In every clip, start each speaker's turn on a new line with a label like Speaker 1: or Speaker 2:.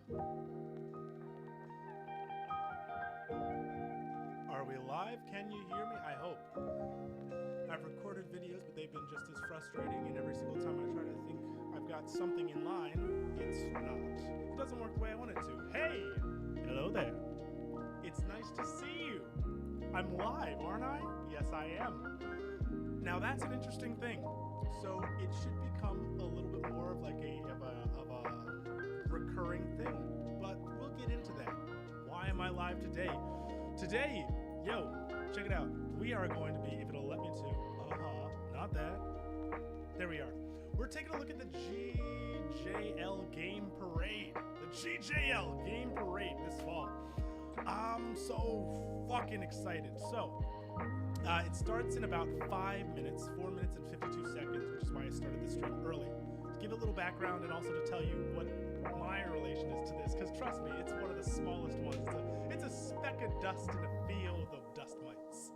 Speaker 1: Are we live? Can you hear me? I hope. I've recorded videos, but they've been just as frustrating, and every single time I try to think I've got something in line, it's not. It doesn't work the way I want it to. Hey! Hello there. It's nice to see you. I'm live, aren't I? Yes, I am. Now that's an interesting thing. So it should become a little bit more of like a recurring thing, but we'll get into that. Why am I live today? Today, yo, check it out. We are going to be, if it'll let me to, not that. There we are. We're taking a look at the GJL Game Parade. The GJL Game Parade this fall. I'm so fucking excited. So, it starts in about 5 minutes, 4 minutes and 52 seconds, which is why I started the stream early. To give a little background and also to tell you what my relation is to this, because trust me, it's one of the smallest ones. It's a speck of dust in a field of dust mites.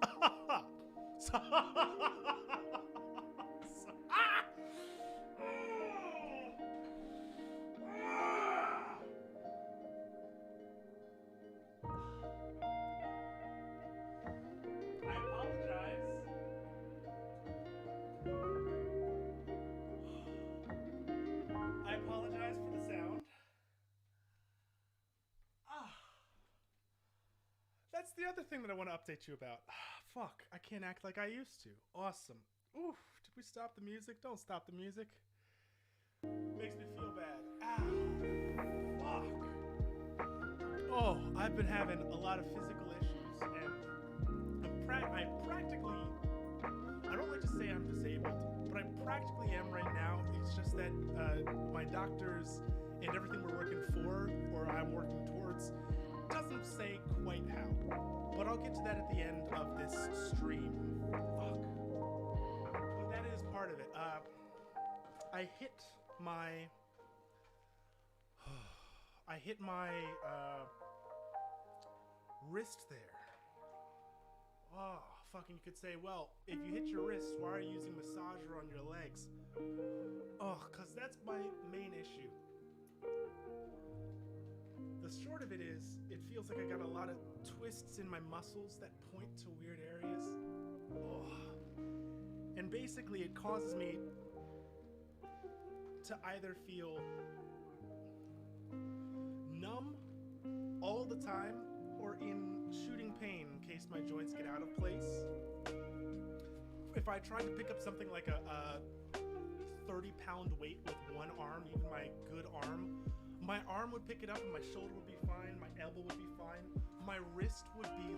Speaker 1: I apologize for the sound. That's the other thing that I want to update you about. Fuck, I can't act like I used to. Awesome. Oof, did we stop the music? Don't stop the music. Makes me feel bad. Fuck. Oh, I've been having a lot of physical issues, and I practically, I don't like to say I'm disabled, but I practically am right now. It's just that my doctors and everything we're working for, or I'm working towards, doesn't say quite how. But I'll get to that at the end of this stream. Fuck. But that is part of it. I hit my wrist there. Oh, fucking, you could say, well, if you hit your wrist, why are you using massager on your legs? Oh, because that's my main issue. The short of it is, it feels like I got a lot of twists in my muscles that point to weird areas. Oh. And basically, it causes me to either feel numb all the time, or in shooting pain in case my joints get out of place. If I tried to pick up something like a 30-pound weight with one arm, even my good arm, my arm would pick it up and my shoulder would be fine, my elbow would be fine. My wrist would feel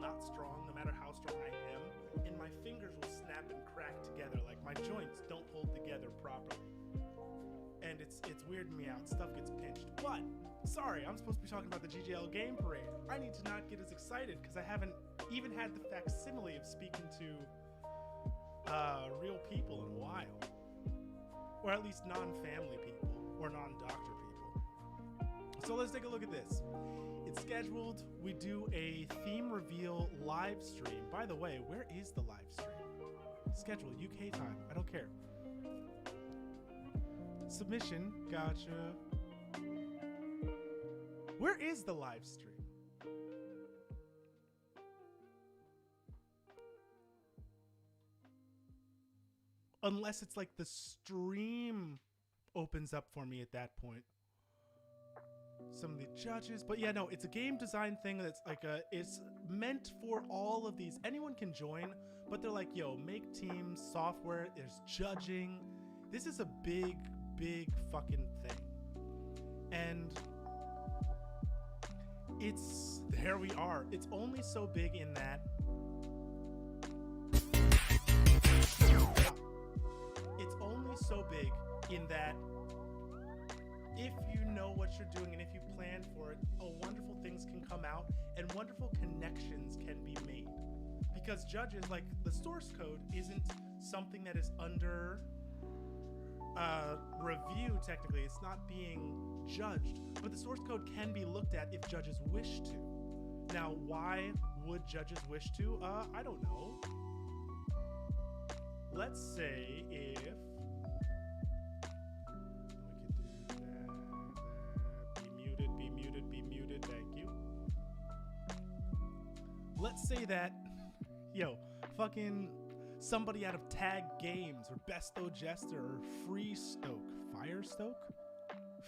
Speaker 1: not strong no matter how strong I am, and my fingers will snap and crack together, like my joints don't hold together properly. And it's weirding me out. Stuff gets pinched. But, sorry, I'm supposed to be talking about the GJL Game Parade. I need to not get as excited because I haven't even had the facsimile of speaking to real people in a while. Or at least non-family people, or non-doctor people. So let's take a look at this. It's scheduled. We do a theme reveal live stream. By the way, where is the live stream? Schedule, UK time. I don't care. Submission, gotcha. Where is the live stream? Unless it's like the stream opens up for me at that point. Some of the judges, but yeah, no, it's a game design thing that's like it's meant for all of these. Anyone can join, but they're like, yo, make teams, software, there's judging. This is a big fucking thing. And there we are. It's only so big in that if you know what you're doing and if you plan for it, wonderful things can come out and wonderful connections can be made. Because judges, like, the source code isn't something that is under review, technically. It's not being judged, but the source code can be looked at if judges wish to. Now, why would judges wish to? I don't know. Let's say if we could do that. let's say that, fucking somebody out of Tag Games or Besto Jester or Firestoke?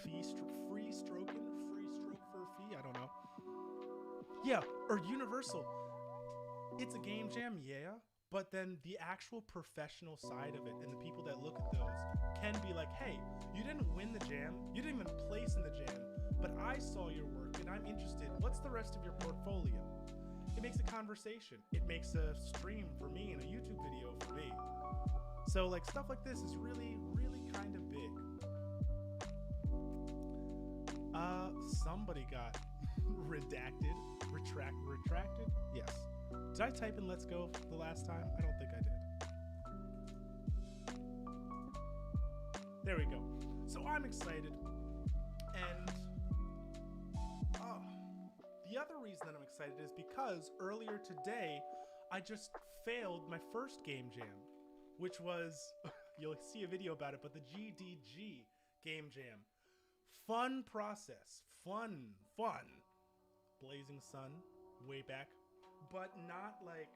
Speaker 1: Free stroke for a fee? I don't know. Yeah, or Universal. It's a game jam, yeah, but then the actual professional side of it and the people that look at those can be like, hey, you didn't win the jam, you didn't even place in the jam, but I saw your work and I'm interested. What's the rest of your portfolio? It makes a conversation. It makes a stream for me and a YouTube video for me. So like stuff like this is really, really kind of big. Somebody got retracted? Yes. Did I type in let's go the last time? I don't think I did. There we go. So I'm excited. And the other reason that I'm excited is because earlier today, I just failed my first game jam, which was, you'll see a video about it, but the GDG game jam. Fun process. Fun. Blazing Sun, way back. But not like...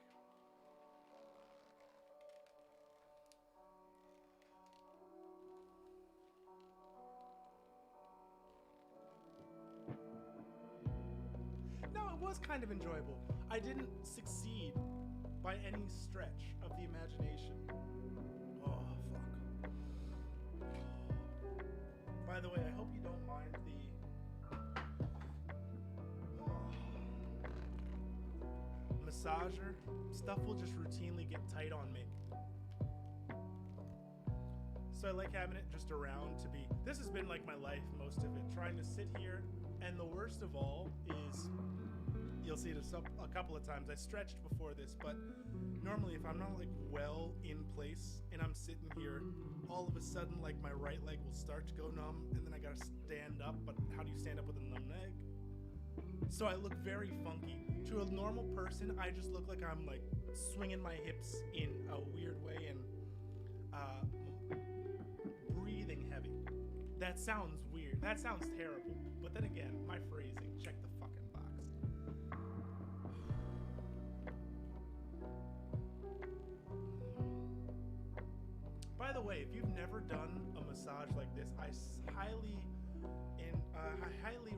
Speaker 1: No, it was kind of enjoyable. I didn't succeed by any stretch of the imagination. Oh, fuck. By the way, I hope you don't mind the... massager. Stuff will just routinely get tight on me. So I like having it just around to be... This has been like my life, most of it. Trying to sit here. And the worst of all is... You'll see it a couple of times. I stretched before this, but normally if I'm not like well in place and I'm sitting here, all of a sudden like my right leg will start to go numb and then I gotta stand up. But how do you stand up with a numb leg? So I look very funky. To a normal person, I just look like I'm like swinging my hips in a weird way and breathing heavy. That sounds weird. That sounds terrible. But then again, my phrasing, check the fucking box. By the way, if you've never done a massage like this, I highly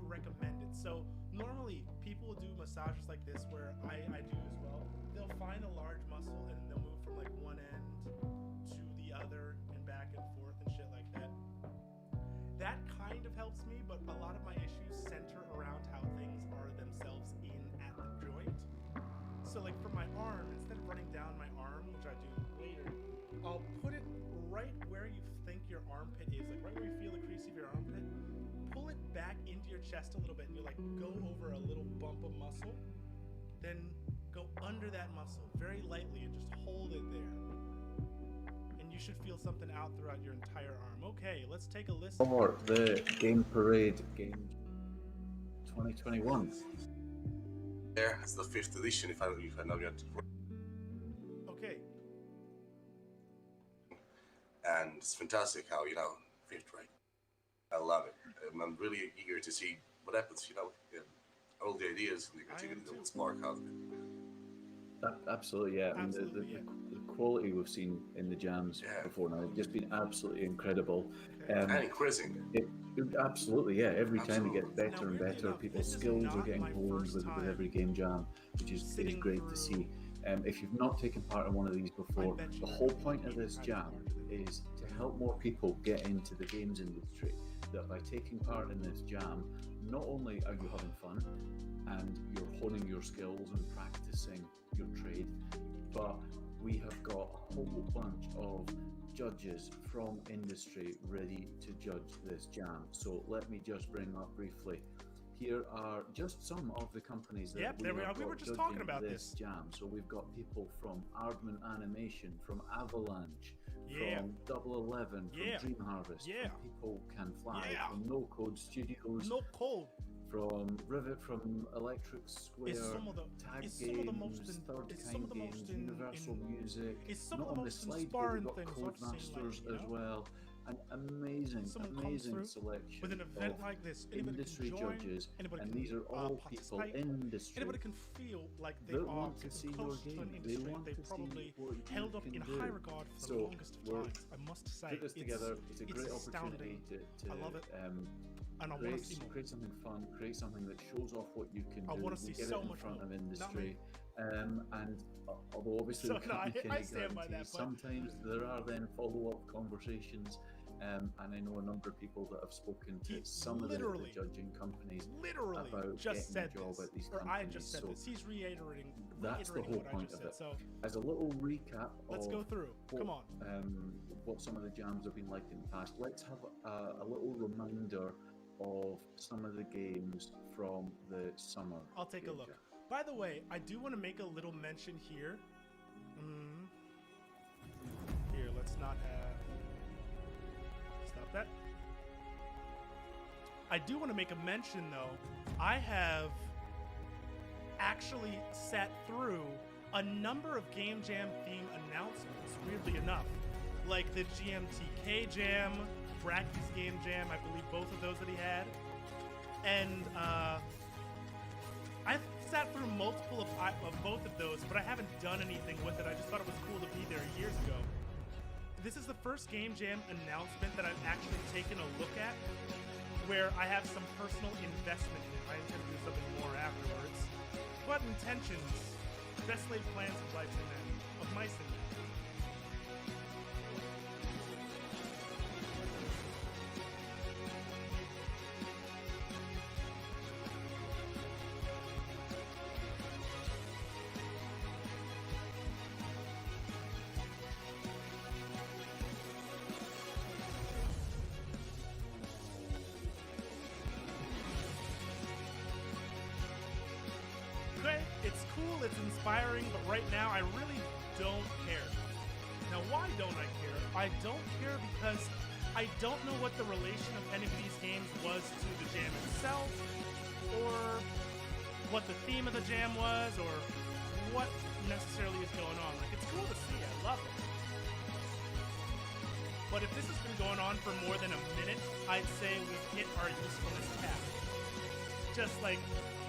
Speaker 1: recommend it. So normally people do massages like this where I do as well. They'll find a large muscle and they'll move from like one end to the other and back and forth and shit like that. That kind of helps me, but a lot of my issues center around how things are themselves in at the joint. So like for my arm, instead of running down my arm, which I do later, I'll put it right where you think your armpit is, like right where you feel the crease of your armpit. Pull it back into your chest a little bit and you like go over a little bump of muscle, then go under that muscle very lightly and just hold it there. And you should feel something out throughout your entire arm. Okay, let's take a listen.
Speaker 2: For the Game Parade Game 2021.
Speaker 3: There, it's the 5th edition if I know yet.
Speaker 1: Okay.
Speaker 3: And it's fantastic how, 5th, right? I love it. I'm really eager to see what happens, all the ideas and the creativity that will spark out of it.
Speaker 2: Absolutely, yeah.
Speaker 1: Absolutely,
Speaker 2: I mean, the quality we've seen in the jams before now has just been absolutely incredible.
Speaker 3: And increasing.
Speaker 2: Absolutely, yeah. Every time it gets
Speaker 3: Absolutely.
Speaker 2: better and better. People's skills are getting honed with every game jam, which is great to see. If you've not taken part in one of these before, the whole point of this jam is to help more people get into the games industry. That by taking part in this jam, not only are you having fun and you're honing your skills and practicing your trade, but we have got a whole bunch of judges from industry ready to judge this jam. So let me just bring up briefly. Here are just some of the companies that we
Speaker 1: were just talking about this
Speaker 2: jam. So we've got people from Aardman Animation, from Avalanche, from Double 11, from Dream Harvest, from People Can Fly, from No Code Studios, from Rivet, from Electric Square, Tag Games, Third Kind Games, Universal Music. Not on the slide, but we've got Codemasters as well. an amazing selection
Speaker 1: with an event
Speaker 2: of
Speaker 1: like this. Anybody
Speaker 2: industry
Speaker 1: can join,
Speaker 2: judges,
Speaker 1: anybody
Speaker 2: and
Speaker 1: can,
Speaker 2: these are all people in industry.
Speaker 1: Anybody can feel like they
Speaker 2: that
Speaker 1: are
Speaker 2: want to see your
Speaker 1: close to an
Speaker 2: game.
Speaker 1: industry
Speaker 2: They want
Speaker 1: they
Speaker 2: to
Speaker 1: probably
Speaker 2: see what
Speaker 1: held
Speaker 2: you
Speaker 1: up
Speaker 2: can
Speaker 1: in
Speaker 2: do.
Speaker 1: high regard for the longest of times. I must say,
Speaker 2: put this together. It's a great
Speaker 1: astounding.
Speaker 2: opportunity to
Speaker 1: I love it. And I want to see more.
Speaker 2: create something fun, create something that shows off what you can do.
Speaker 1: I want to see
Speaker 2: get
Speaker 1: so
Speaker 2: it in
Speaker 1: much
Speaker 2: front
Speaker 1: more.
Speaker 2: of industry. And although obviously we can't make any guarantees, sometimes there are then follow-up conversations. And I know a number of people that have spoken to some of the judging companies about
Speaker 1: just
Speaker 2: getting
Speaker 1: said
Speaker 2: a job
Speaker 1: this,
Speaker 2: at these
Speaker 1: or
Speaker 2: companies.
Speaker 1: I just said this. He's reiterating.
Speaker 2: That's the whole point of it.
Speaker 1: So
Speaker 2: as a little recap,
Speaker 1: let's go through. Come on.
Speaker 2: What some of the jams have been like in the past. Let's have a little reminder of some of the games from the summer.
Speaker 1: I'll take a look. Jam. By the way, I do want to make a little mention here. Here, let's not have... Stop that. I do want to make a mention, though. I have actually sat through a number of Game Jam theme announcements, weirdly enough. Like the GMTK Jam, Bracky's Game Jam, I believe both of those that he had. And I've sat through multiple of both of those, but I haven't done anything with it. I just thought it was cool to be there years ago. This is the first Game Jam announcement that I've actually taken a look at, where I have some personal investment in it. I intend to do something more afterwards. But intentions, best laid plans of life in that, of mice in that. It's cool, it's inspiring, but right now I really don't care. Now, why don't I care? I don't care because I don't know what the relation of any of these games was to the jam itself, or what the theme of the jam was, or what necessarily is going on. Like, it's cool to see, I love it. But if this has been going on for more than a minute, I'd say we've hit our usefulness cap. Just like,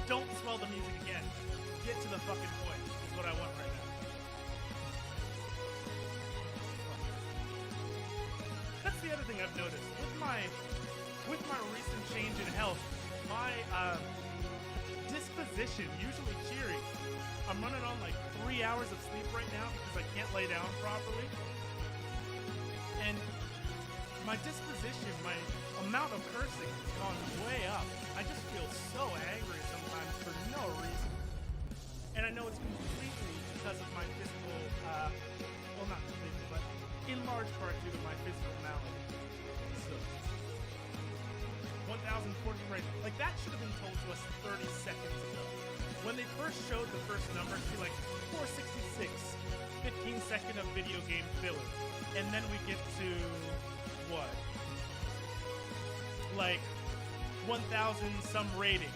Speaker 1: don't swell the music again. Get to the fucking point is what I want right now. That's the other thing I've noticed. With my recent change in health, my disposition, usually cheery, I'm running on like 3 hours of sleep right now because I can't lay down properly. And my disposition, my amount of cursing has gone way up. I just feel so angry sometimes for no reason. And I know it's completely because of my physical, well, not completely, but in large part due to my physical malady. So, 1,040 rating. Like, that should have been told to us 30 seconds ago. When they first showed the first number, it'd be like 466, 15-second of video game filler. And then we get to, what? Like, 1,000 some ratings.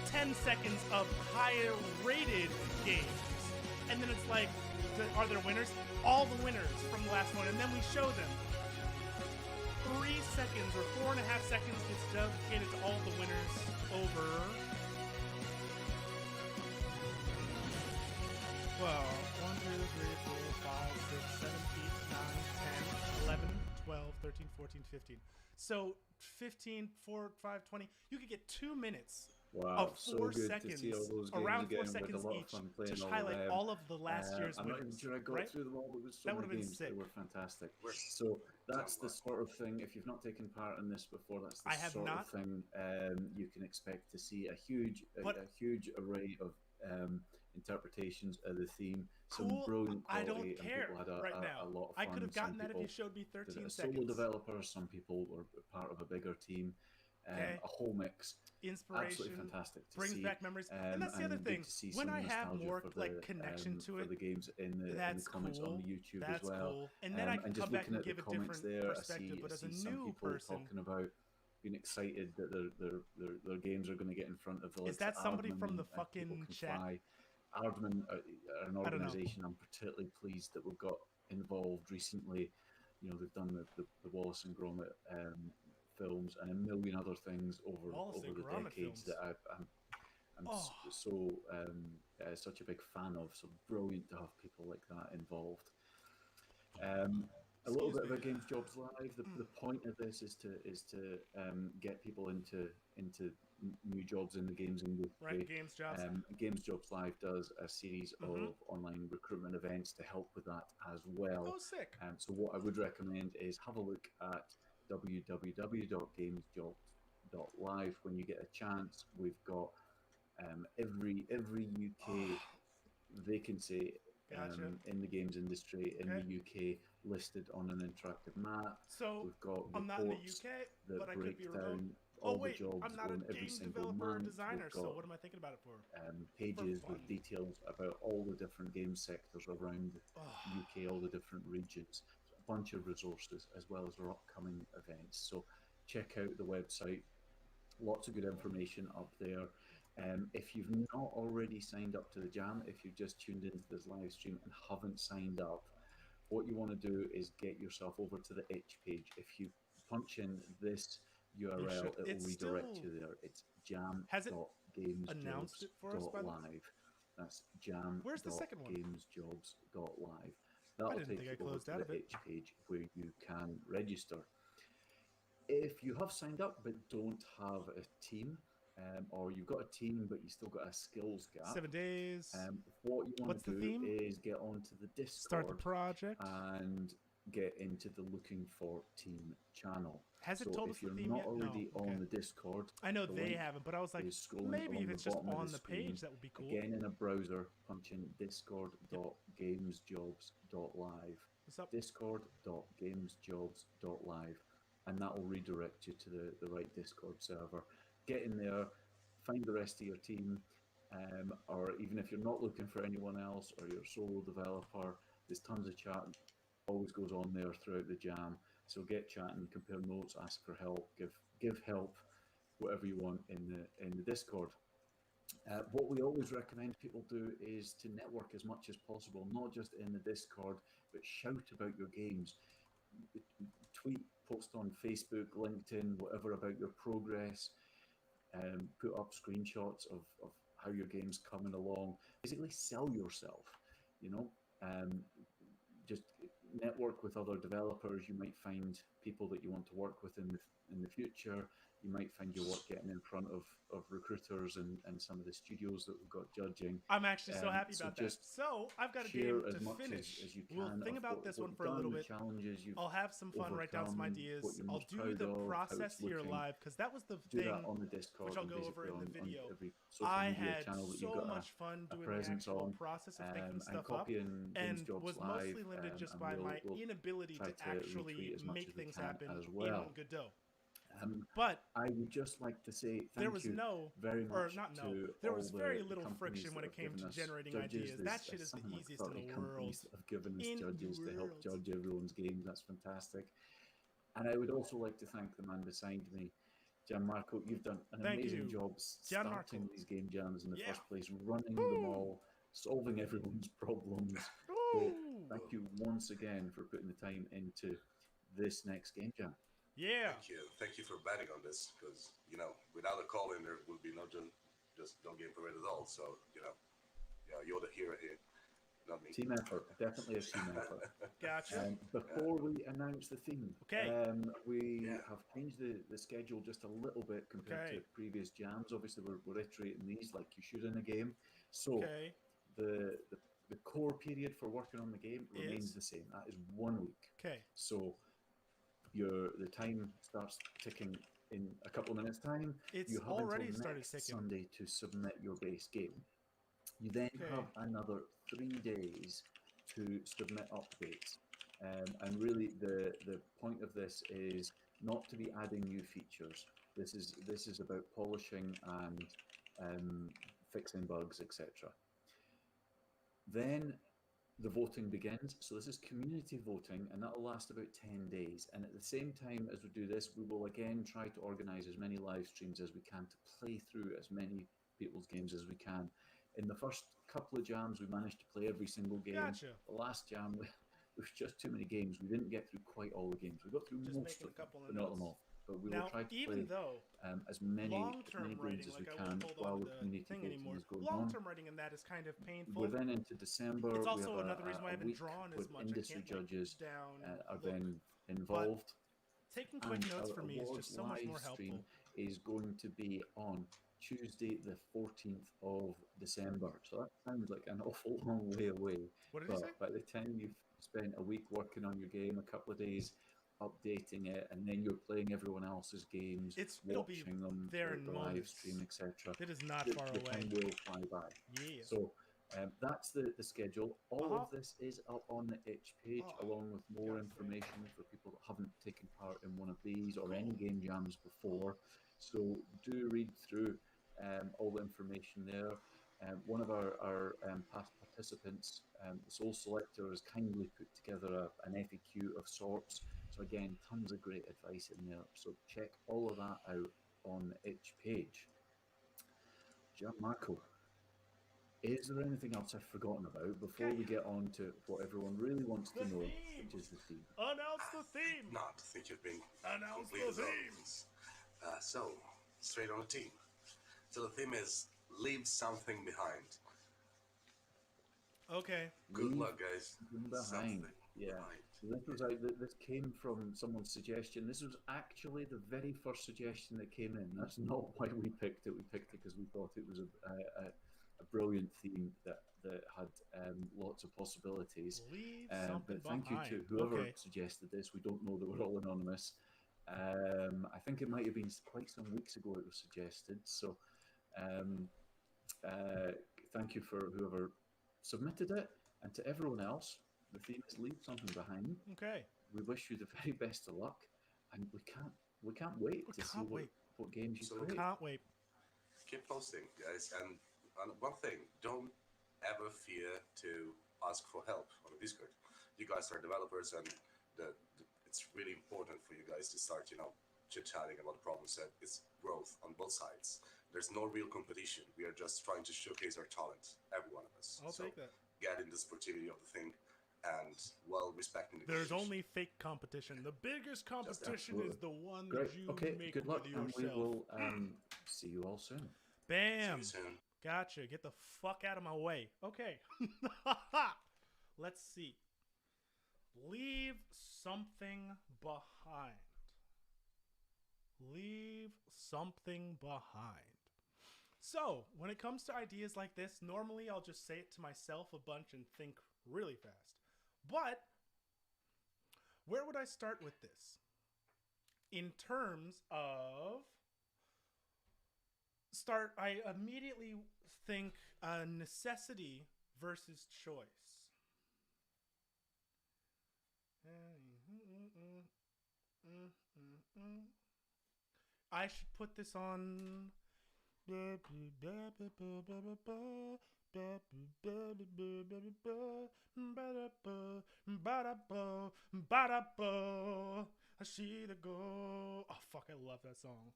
Speaker 1: 10 seconds of higher rated games. And then it's like, are there winners? All the winners from the last one. And then we show them. 3 seconds or 4.5 seconds gets dedicated to all the winners over... Well, 1, 2, 3, 4, 5, 6, 7, 8, 9, 10, 11, 12, 13, 14, 15. So 15, 4, 5, 20. You could get 2 minutes.
Speaker 2: Wow,
Speaker 1: of 4
Speaker 2: so
Speaker 1: seconds,
Speaker 2: to see all those games
Speaker 1: around 4
Speaker 2: again,
Speaker 1: seconds each, to
Speaker 2: all
Speaker 1: highlight all of the last year's
Speaker 2: I'm
Speaker 1: winners.
Speaker 2: not even sure I got
Speaker 1: right?
Speaker 2: through them all, but it was so
Speaker 1: that would have
Speaker 2: many
Speaker 1: been
Speaker 2: games.
Speaker 1: sick.
Speaker 2: They were fantastic. So that's the sort of thing, if you've not taken part in this before, that's the sort of thing you can expect to see. A huge array of interpretations of the theme. Some brilliant quality.
Speaker 1: I don't care
Speaker 2: and people had
Speaker 1: right now.
Speaker 2: a lot of fun.
Speaker 1: I could have gotten that if you showed me 13 seconds.
Speaker 2: Solo developers, some people were part of a bigger team. A whole mix.
Speaker 1: Inspiration.
Speaker 2: Absolutely fantastic to
Speaker 1: brings
Speaker 2: see.
Speaker 1: back memories. And that's the other thing. When I have more like connection to it,
Speaker 2: for the games in the comments on the YouTube
Speaker 1: that's
Speaker 2: as well.
Speaker 1: Cool. And then I can come back and give a different
Speaker 2: there,
Speaker 1: perspective. But as a new
Speaker 2: people
Speaker 1: person,
Speaker 2: talking about being excited that their games are going to get in front of the.
Speaker 1: Is that somebody from the fucking chat?
Speaker 2: Aardman are an organization I'm particularly pleased that we've got involved recently. they've done the Wallace and Gromit films and a million other things over
Speaker 1: Wallace and
Speaker 2: the
Speaker 1: Gromit
Speaker 2: decades
Speaker 1: films.
Speaker 2: that I'm such a big fan of. So brilliant to have people like that involved. A little bit about Games Jobs Live. The point of this is to get people into new jobs in the games industry.
Speaker 1: Right, Games Jobs.
Speaker 2: Games Jobs Live does a series of online recruitment events to help with that as well.
Speaker 1: Oh, sick.
Speaker 2: So what I would recommend is have a look at www.gamesjobs.live when you get a chance. We've got every UK vacancy in the games industry in the UK listed on an interactive map.
Speaker 1: So
Speaker 2: we've got
Speaker 1: I'm not in the UK, but I could be remote.
Speaker 2: All
Speaker 1: wait,
Speaker 2: the jobs
Speaker 1: I'm not a
Speaker 2: on every
Speaker 1: game
Speaker 2: single
Speaker 1: developer or
Speaker 2: month.
Speaker 1: designer,
Speaker 2: We've got,
Speaker 1: so what am I thinking about it for?
Speaker 2: pages with details about all the different game sectors around the UK, all the different regions, a bunch of resources as well as our upcoming events. So check out the website. Lots of good information up there. If you've not already signed up to the Jam, if you've just tuned into this live stream and haven't signed up, what you want to do is get yourself over to the itch page. If you punch in this URL, it will redirect you there. It's jam.gamesjobs.live. That's jam.gamesjobs.live. That'll take you over to the itch page where you can register. If you have signed up but don't have a team, or you've got a team but you still got a skills gap,
Speaker 1: 7 days.
Speaker 2: What you want to do is get onto the Discord,
Speaker 1: start the project,
Speaker 2: and get into the Looking for Team channel.
Speaker 1: Has it told us the theme yet?
Speaker 2: If you're not already on the Discord,
Speaker 1: I know they haven't, but I was like, maybe if it's just on the page, that would be cool.
Speaker 2: Again, in a browser, punch in discord.gamesjobs.live. Discord.gamesjobs.live, and that will redirect you to the right Discord server. Get in there, find the rest of your team, or even if you're not looking for anyone else or you're a solo developer, there's tons of chat always goes on there throughout the Jam. So get chatting, compare notes, ask for help, give help, whatever you want in the Discord. What we always recommend people do is to network as much as possible, not just in the Discord, but shout about your games. Tweet, post on Facebook, LinkedIn, whatever about your progress. Put up screenshots of how your game's coming along. Basically, sell yourself. Just network with other developers. You might find people that you want to work with in the future. You might find your work getting in front of recruiters and some of the studios that we've got judging.
Speaker 1: I'm actually so happy about that. So I've got a game to finish.
Speaker 2: As you can.
Speaker 1: We'll think about this one for a little bit. I'll have some fun, write down some ideas. I'll do the process here live, because that was the thing
Speaker 2: on the Discord,
Speaker 1: which I'll go over in the video.
Speaker 2: I
Speaker 1: had so much fun doing the actual process of thinking stuff up, and was mostly limited just by my inability to actually make things happen in Godot. But
Speaker 2: I would just like to say
Speaker 1: there was very little
Speaker 2: companies
Speaker 1: friction when it came to generating ideas. That shit is the easiest in the world.
Speaker 2: Have given us judges to help judge everyone's games. That's fantastic. And I would also like to thank the man beside me, Gianmarco. You've done an amazing job starting these game jams in the first place, running them all, solving everyone's problems. So thank you once again for putting the time into this next game jam.
Speaker 1: Yeah.
Speaker 3: Thank you for betting on this, because without a call in, there would be no game parade at all. So you're the hero here, not me.
Speaker 2: Team effort, definitely a team effort.
Speaker 1: Gotcha.
Speaker 2: Before we announce the theme, we have changed the schedule just a little bit compared to previous jams. Obviously, we're iterating these like you should in a game. So the core period for working on the game remains the same. That is 1 week.
Speaker 1: Okay.
Speaker 2: So the time starts ticking in a couple of minutes' time.
Speaker 1: It's
Speaker 2: you have
Speaker 1: already
Speaker 2: until
Speaker 1: started
Speaker 2: next
Speaker 1: ticking.
Speaker 2: Sunday to submit your base game. You then have another 3 days to submit updates. And really, the point of this is not to be adding new features. This is about polishing and fixing bugs, etc. Then the voting begins. So this is community voting, and that will last about 10 days. And at the same time as we do this, we will again try to organize as many live streams as we can to play through as many people's games as we can. In the first couple of jams, we managed to play every single game.
Speaker 1: Gotcha.
Speaker 2: The last jam, There's just too many games. We didn't get through quite all the games. We got through
Speaker 1: Just
Speaker 2: most
Speaker 1: making
Speaker 2: of
Speaker 1: a
Speaker 2: them,
Speaker 1: couple of
Speaker 2: but not them
Speaker 1: notes.
Speaker 2: all. But we
Speaker 1: Now,
Speaker 2: will try to
Speaker 1: even
Speaker 2: play
Speaker 1: though
Speaker 2: as many
Speaker 1: long-term
Speaker 2: games
Speaker 1: writing,
Speaker 2: as we
Speaker 1: like I
Speaker 2: can
Speaker 1: won't hold
Speaker 2: while
Speaker 1: on to
Speaker 2: the
Speaker 1: the
Speaker 2: community
Speaker 1: thing
Speaker 2: voting
Speaker 1: anymore.
Speaker 2: is going on.
Speaker 1: Long-term writing in that is kind of painful.
Speaker 2: We're then into December.
Speaker 1: It's
Speaker 2: we
Speaker 1: also
Speaker 2: have
Speaker 1: another reason why I
Speaker 2: a
Speaker 1: haven't
Speaker 2: week
Speaker 1: drawn as
Speaker 2: with
Speaker 1: much.
Speaker 2: industry
Speaker 1: I can't
Speaker 2: judges
Speaker 1: down
Speaker 2: are
Speaker 1: look.
Speaker 2: then involved.
Speaker 1: Taking quick
Speaker 2: And
Speaker 1: notes
Speaker 2: our
Speaker 1: for me is
Speaker 2: awards
Speaker 1: just so much
Speaker 2: live
Speaker 1: more
Speaker 2: stream
Speaker 1: helpful.
Speaker 2: is going to be on Tuesday, the 14th of December. So that sounds like an awful long way away.
Speaker 1: What did you say?
Speaker 2: But by the time you've spent a week working on your game, a couple of days updating it, and then you're playing everyone else's games,
Speaker 1: It'll be
Speaker 2: watching them,
Speaker 1: there in
Speaker 2: the live
Speaker 1: moments.
Speaker 2: stream, etc.
Speaker 1: It is not far
Speaker 2: The
Speaker 1: away.
Speaker 2: time will fly by.
Speaker 1: Yeah.
Speaker 2: So that's the schedule. All of this is up on the itch page, along with more information for people that haven't taken part in one of these or any game jams before. So do read through all the information there. One of our past participants, the Soul Selector, has kindly put together an FAQ of sorts. So again, tons of great advice in there. So check all of that out on the itch page. Gianmarco, is there anything else I've forgotten about before we get on to what everyone really wants to know, which is the theme?
Speaker 1: Announce the theme!
Speaker 3: Not think you've been
Speaker 1: Announce
Speaker 3: complete
Speaker 1: the
Speaker 3: as
Speaker 1: theme!
Speaker 3: always. So, straight on the theme. So the theme is leave something behind.
Speaker 1: Okay.
Speaker 3: Good luck, guys.
Speaker 2: Behind.
Speaker 3: Something
Speaker 2: Yeah.
Speaker 3: behind.
Speaker 2: So this was this came from someone's suggestion. This was actually the very first suggestion that came in. That's not why we picked it. We picked it because we thought it was a brilliant theme that had lots of possibilities.
Speaker 1: Leave
Speaker 2: But thank you to whoever suggested this. We don't know that we're all anonymous. I think it might have been quite some weeks ago it was suggested. So thank you for whoever submitted it, and to everyone else. The theme is leave something behind.
Speaker 1: Okay.
Speaker 2: We wish you the very best of luck, and we can't wait to see what games you play.
Speaker 1: Can't wait.
Speaker 3: Keep posting, guys, and one thing: don't ever fear to ask for help on the Discord. You guys are developers, and it's really important for you guys to start, chit-chatting about the problems. That it's growth on both sides. There's no real competition. We are just trying to showcase our talent, every one of us.
Speaker 1: I'll take that.
Speaker 3: Get in the sportivity of the thing, and while respecting the
Speaker 1: There's only fake competition. The biggest competition is the one that you make
Speaker 2: good luck,
Speaker 1: with yourself.
Speaker 2: and we will see you all soon.
Speaker 1: Bam!
Speaker 3: See you soon.
Speaker 1: Gotcha. Get the fuck out of my way. Okay. Let's see. Leave something behind. Leave something behind. So, when it comes to ideas like this, normally I'll just say it to myself a bunch and think really fast. But, where would I start with this? In terms of... I immediately think necessity versus choice. I should put this on... I see the go. Oh fuck, I love that song.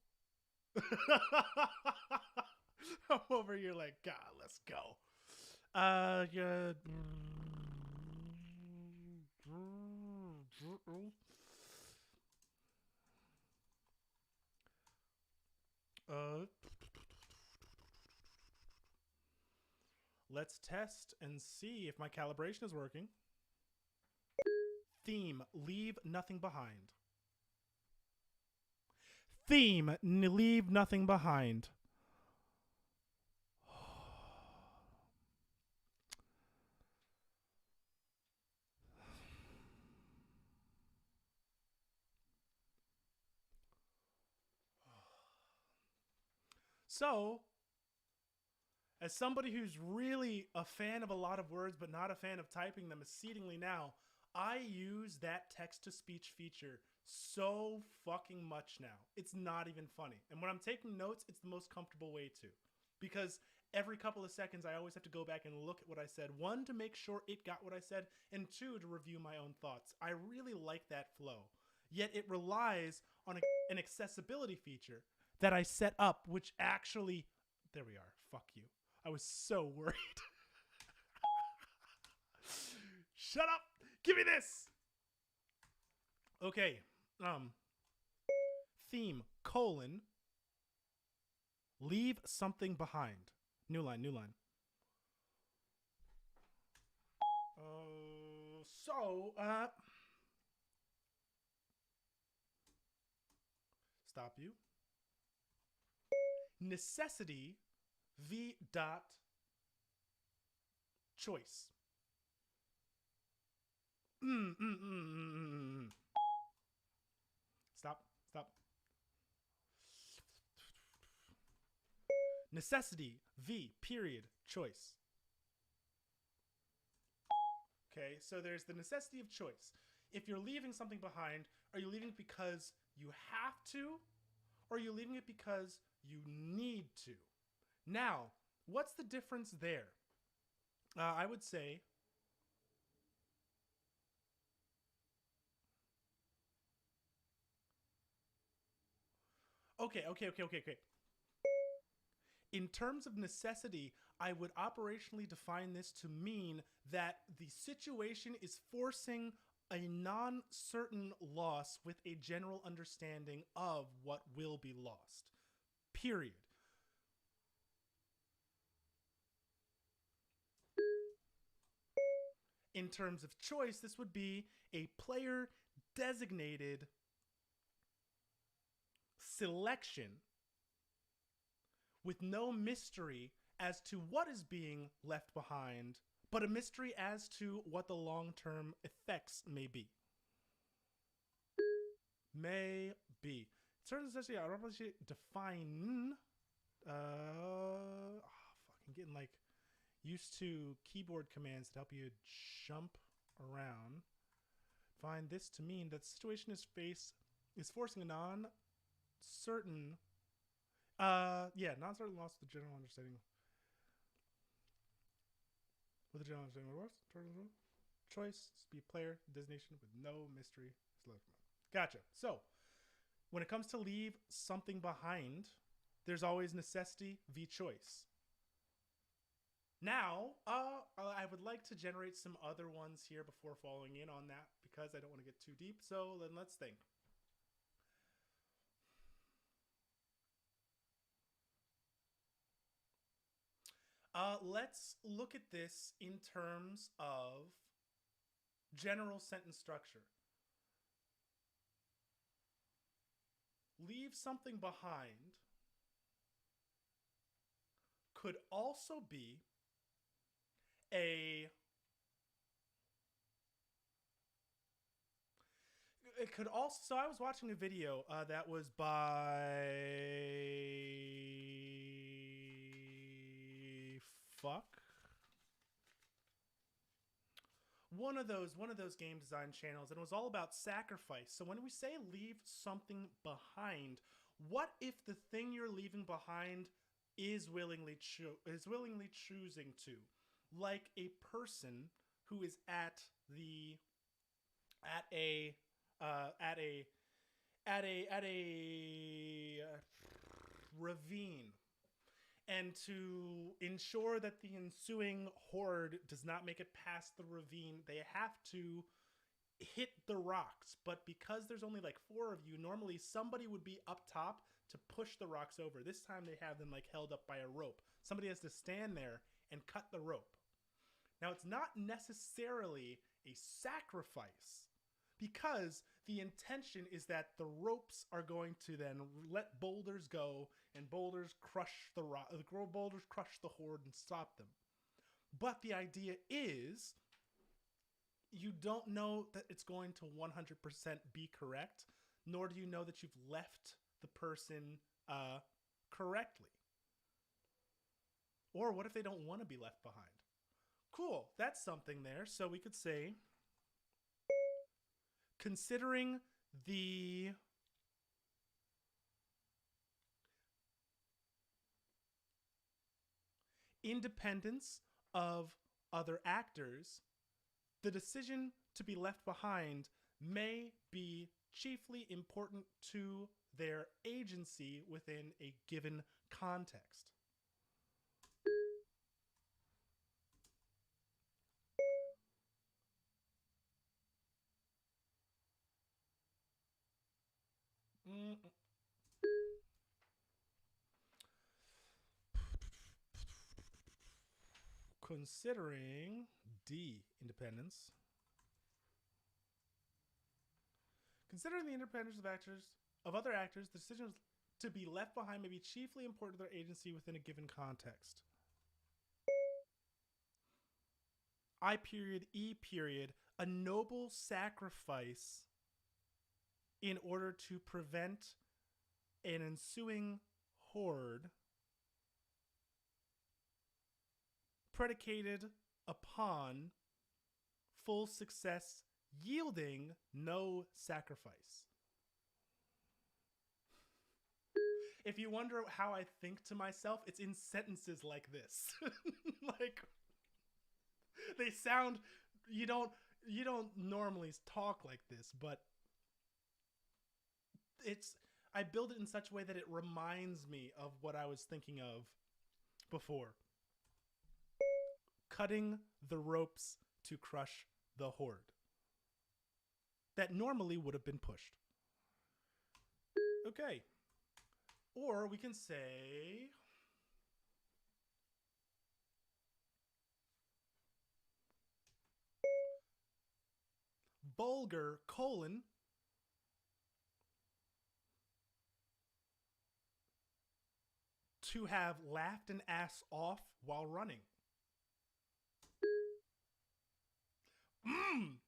Speaker 1: I'm over here like, God, let's go. Yeah. Let's test and see if my calibration is working. Theme, leave nothing behind. Theme, leave nothing behind. So, as somebody who's really a fan of a lot of words but not a fan of typing them exceedingly now, I use that text-to-speech feature so fucking much now. It's not even funny. And when I'm taking notes, it's the most comfortable way to. Because every couple of seconds, I always have to go back and look at what I said. One, to make sure it got what I said, and two, to review my own thoughts. I really like that flow. Yet it relies on an accessibility feature that I set up, which actually... There we are. Fuck you. I was so worried. Shut up! Give me this. Okay. Theme, leave something behind. New line. Stop you. Necessity, V dot choice. Stop. Necessity, V, period, choice. Okay, so there's the necessity of choice. If you're leaving something behind, are you leaving it because you have to? Or are you leaving it because you need to? Now, what's the difference there? I would say... Okay. In terms of necessity, I would operationally define this to mean that the situation is forcing a non-certain loss with a general understanding of what will be lost. Period. In terms of choice, this would be a player-designated selection with no mystery as to what is being left behind, but a mystery as to what the long-term effects may be. In terms of necessity, I don't really define. Fucking getting like used to keyboard commands that help you jump around. Find this to mean that the situation is forcing a non-certain non-certain loss of the general understanding. With the general understanding of what choice, be player, designation with no mystery. Gotcha. So, when it comes to leave something behind, there's always necessity v choice. Now, I would like to generate some other ones here before following in on that because I don't want to get too deep. So then let's think. Let's look at this in terms of general sentence structure. Leave something behind could also be it could also, so I was watching a video that was by one of those game design channels, and it was all about sacrifice. So when we say leave something behind, what if the thing you're leaving behind is willingly choosing to, like a person who is at a ravine, and to ensure that the ensuing horde does not make it past the ravine, they have to hit the rocks. But because there's only like 4 of you, normally somebody would be up top to push the rocks over. This time they have them like held up by a rope. Somebody has to stand there and cut the rope. Now, it's not necessarily a sacrifice, because the intention is that the ropes are going to then let boulders go, and boulders crush the rock. Boulders crush the horde and stop them. But the idea is, you don't know that it's going to 100% be correct, nor do you know that you've left the person correctly. Or what if they don't want to be left behind? Cool, that's something there. So we could say, considering the independence of other actors, the decision to be left behind may be chiefly important to their agency within a given context. Considering D, independence. Considering the independence of other actors, the decision to be left behind may be chiefly important to their agency within a given context. I period, E period, a noble sacrifice in order to prevent an ensuing horde predicated upon full success yielding no sacrifice. If you wonder how I think to myself, it's in sentences like this. Like, they sound, you don't normally talk like this, but I build it in such a way that it reminds me of what I was thinking of before. Cutting the ropes to crush the horde that normally would have been pushed. Okay. Or we can say vulgar colon to have laughed an ass off while running.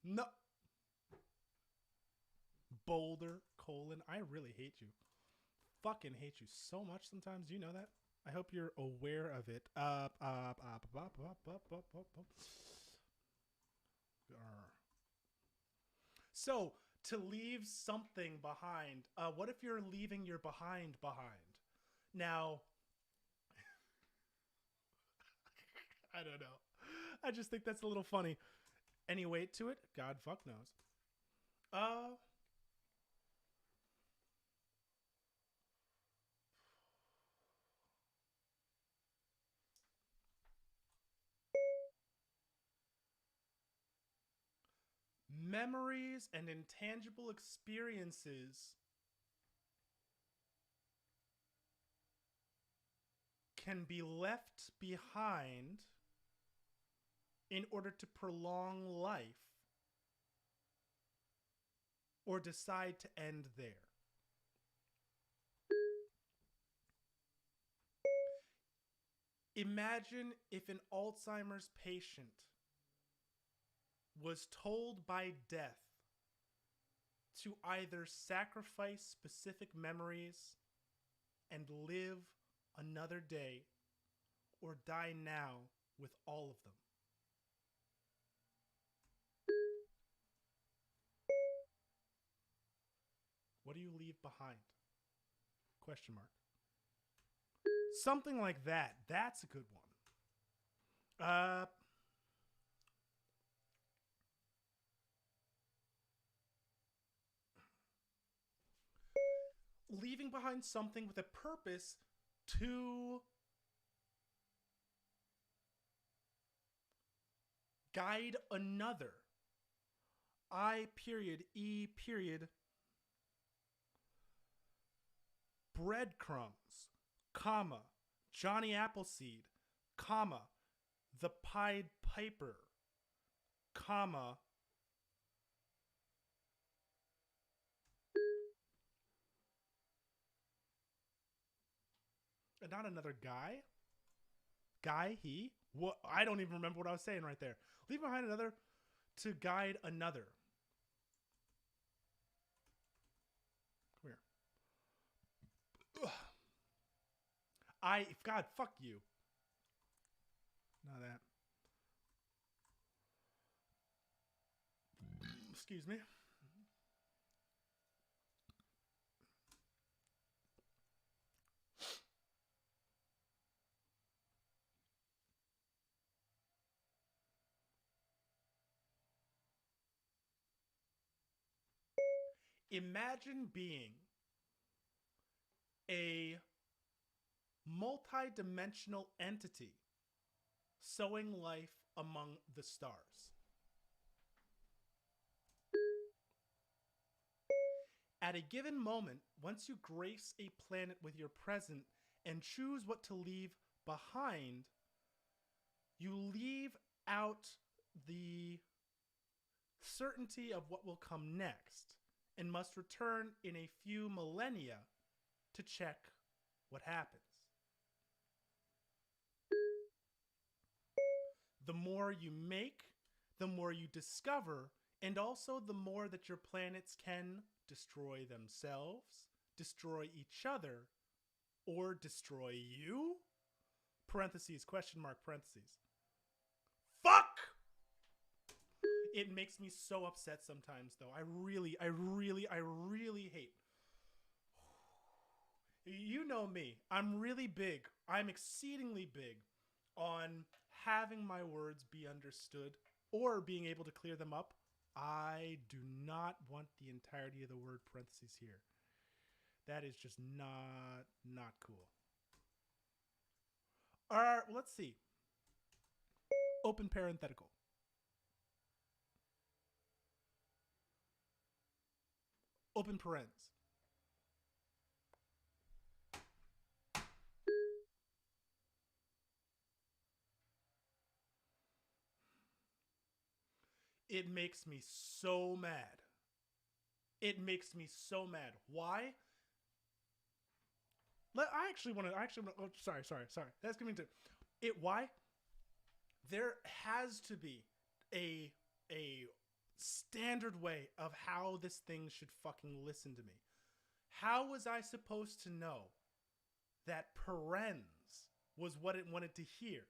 Speaker 1: No. Boulder colon. I really hate you. Fucking hate you so much sometimes. You know that? I hope you're aware of it. So, to leave something behind. What if you're leaving your behind? Now, I don't know. I just think that's a little funny. Any weight to it? God fuck knows. Memories and intangible experiences can be left behind in order to prolong life or decide to end there. Imagine if an Alzheimer's patient was told by death to either sacrifice specific memories and live another day or die now with all of them. What do you leave behind? Question mark. Something like that. That's a good one. Leaving behind something with a purpose to guide another. I period, E period, breadcrumbs, comma, Johnny Appleseed, comma, the Pied Piper, comma, and not another guy. He? What? I don't even remember what I was saying right there. Leave behind another to guide another. Come here. Ugh. God, fuck you. Not that. Excuse me. Imagine being a multi-dimensional entity sowing life among the stars. At a given moment, once you grace a planet with your presence and choose what to leave behind, You leave out the certainty of what will come next and must return in a few millennia to check what happens. The more you make, the more you discover, and also the more that your planets can destroy themselves, destroy each other, or destroy you? Parentheses, question mark, parentheses. Fuck! It makes me so upset sometimes, though. I really hate. You know me. I'm really big. I'm exceedingly big on having my words be understood or being able to clear them up. I do not want the entirety of the word parentheses here. That is just not cool. All right, let's see. Open parenthetical. Open parens. It makes me so mad. It makes me so mad. Why? I actually want to. Oh, sorry. That's going to it. Why? There has to be a standard way of how this thing should fucking listen to me. How was I supposed to know that parens was what it wanted to hear?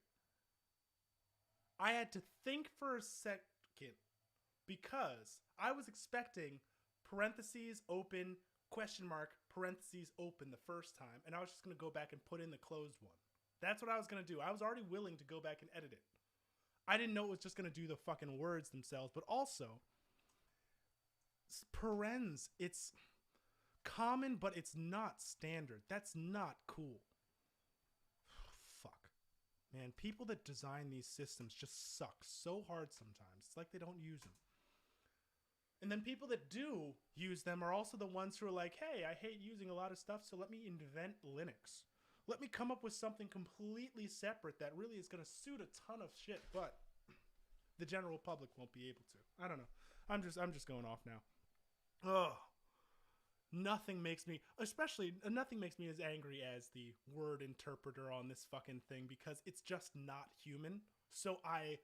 Speaker 1: I had to think for a second because I was expecting parentheses open, question mark, parentheses open the first time, and I was just going to go back and put in the closed one. That's what I was going to do. I was already willing to go back and edit it. I didn't know it was just going to do the fucking words themselves, but also, parens, it's common, but it's not standard. That's not cool. Fuck. Man, people that design these systems just suck so hard sometimes. It's like they don't use them. And then people that do use them are also the ones who are like, hey, I hate using a lot of stuff, so let me invent Linux. Let me come up with something completely separate that really is going to suit a ton of shit, but the general public won't be able to. I don't know. I'm just going off now. Ugh. Nothing makes me as angry as the word interpreter on this fucking thing because it's just not human. So I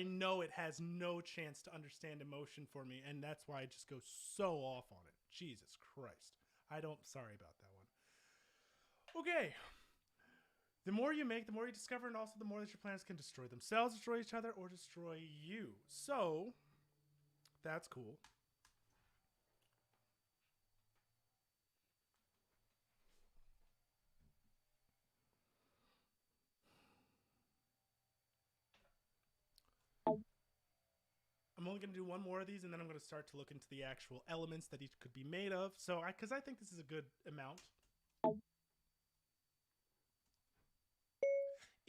Speaker 1: know it has no chance to understand emotion for me, and that's why I just go so off on it. Jesus Christ. Sorry about that one. Okay. The more you make, the more you discover, and also the more that your planets can destroy themselves, destroy each other, or destroy you. So, that's cool. I'm only going to do one more of these, and then I'm going to start to look into the actual elements that each could be made of. So, because I think this is a good amount.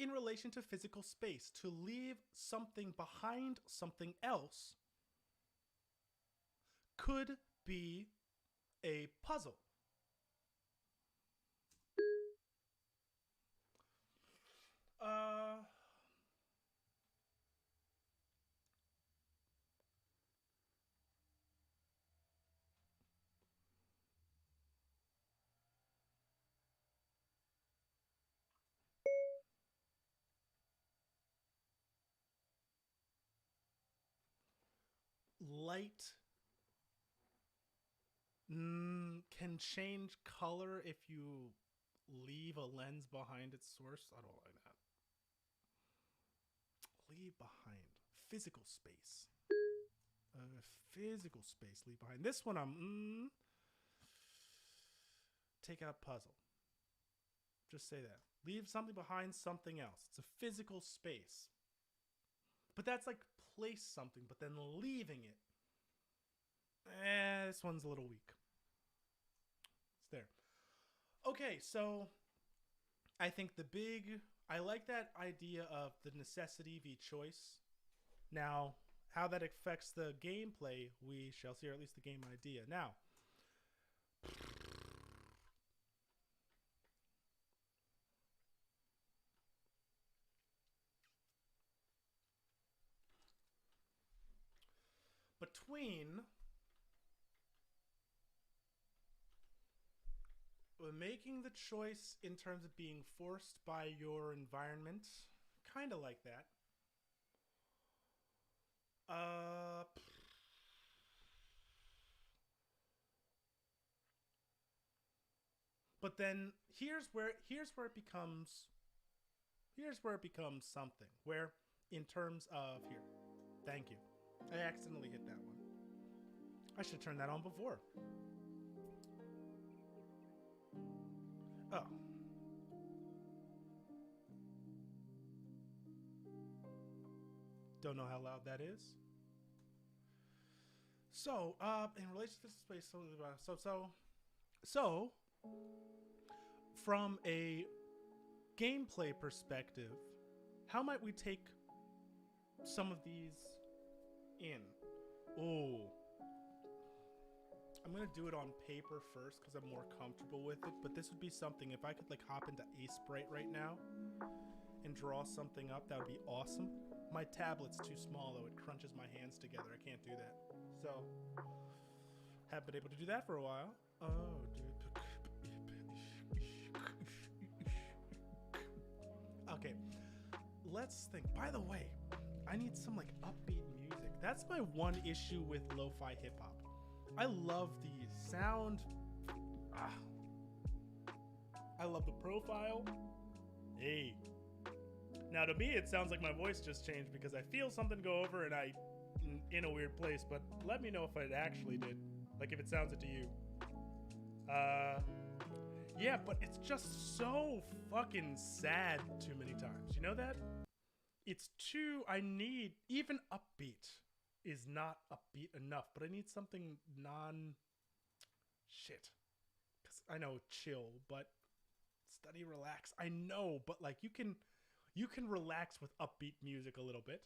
Speaker 1: In relation to physical space, to leave something behind something else could be a puzzle. Light can change color if you leave a lens behind its source. I don't like that. Leave behind. Physical space. Physical space. Leave behind. This one I'm... Take out puzzle. Just say that. Leave something behind something else. It's a physical space. But that's like place something, but then leaving it. This one's a little weak. It's there. Okay, so I think I like that idea of the necessity v choice. Now, how that affects the gameplay, we shall see, or at least the game idea. Now, between making the choice in terms of being forced by your environment, kind of like that. But then here's where it becomes something. Where in terms of here, thank you. I accidentally hit that one. I should turn that on before. Oh. Don't know how loud that is. So, in relation to this space, so, from a gameplay perspective, how might we take some of these in? Oh. I'm going to do it on paper first because I'm more comfortable with it, but this would be something, if I could like hop into Sprite right now and draw something up, that would be awesome. My tablet's too small though, it crunches my hands together, I can't do that. So, haven't been able to do that for a while. Oh, dude. Okay, let's think. By the way, I need some like upbeat music. That's my one issue with lo-fi hip-hop. I love the sound. I love the profile. Hey. Now to me, it sounds like my voice just changed because I feel something go over and I in a weird place, but let me know if it actually did. Like if it sounds it to you. Yeah, but it's just so fucking sad too many times. You know that? It's too, I need, even upbeat is not upbeat enough, but I need something shit. Because I know chill, but study, relax. I know, but like you can relax with upbeat music a little bit.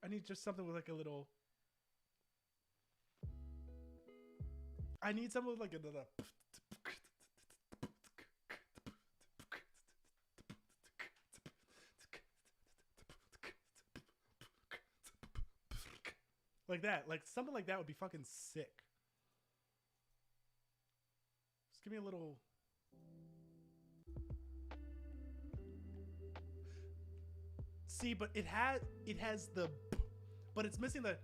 Speaker 1: I need just something with like a little. I need something with like another. Like that. Like something like that would be fucking sick. Just give me a little. See, but it has the, but it's missing the.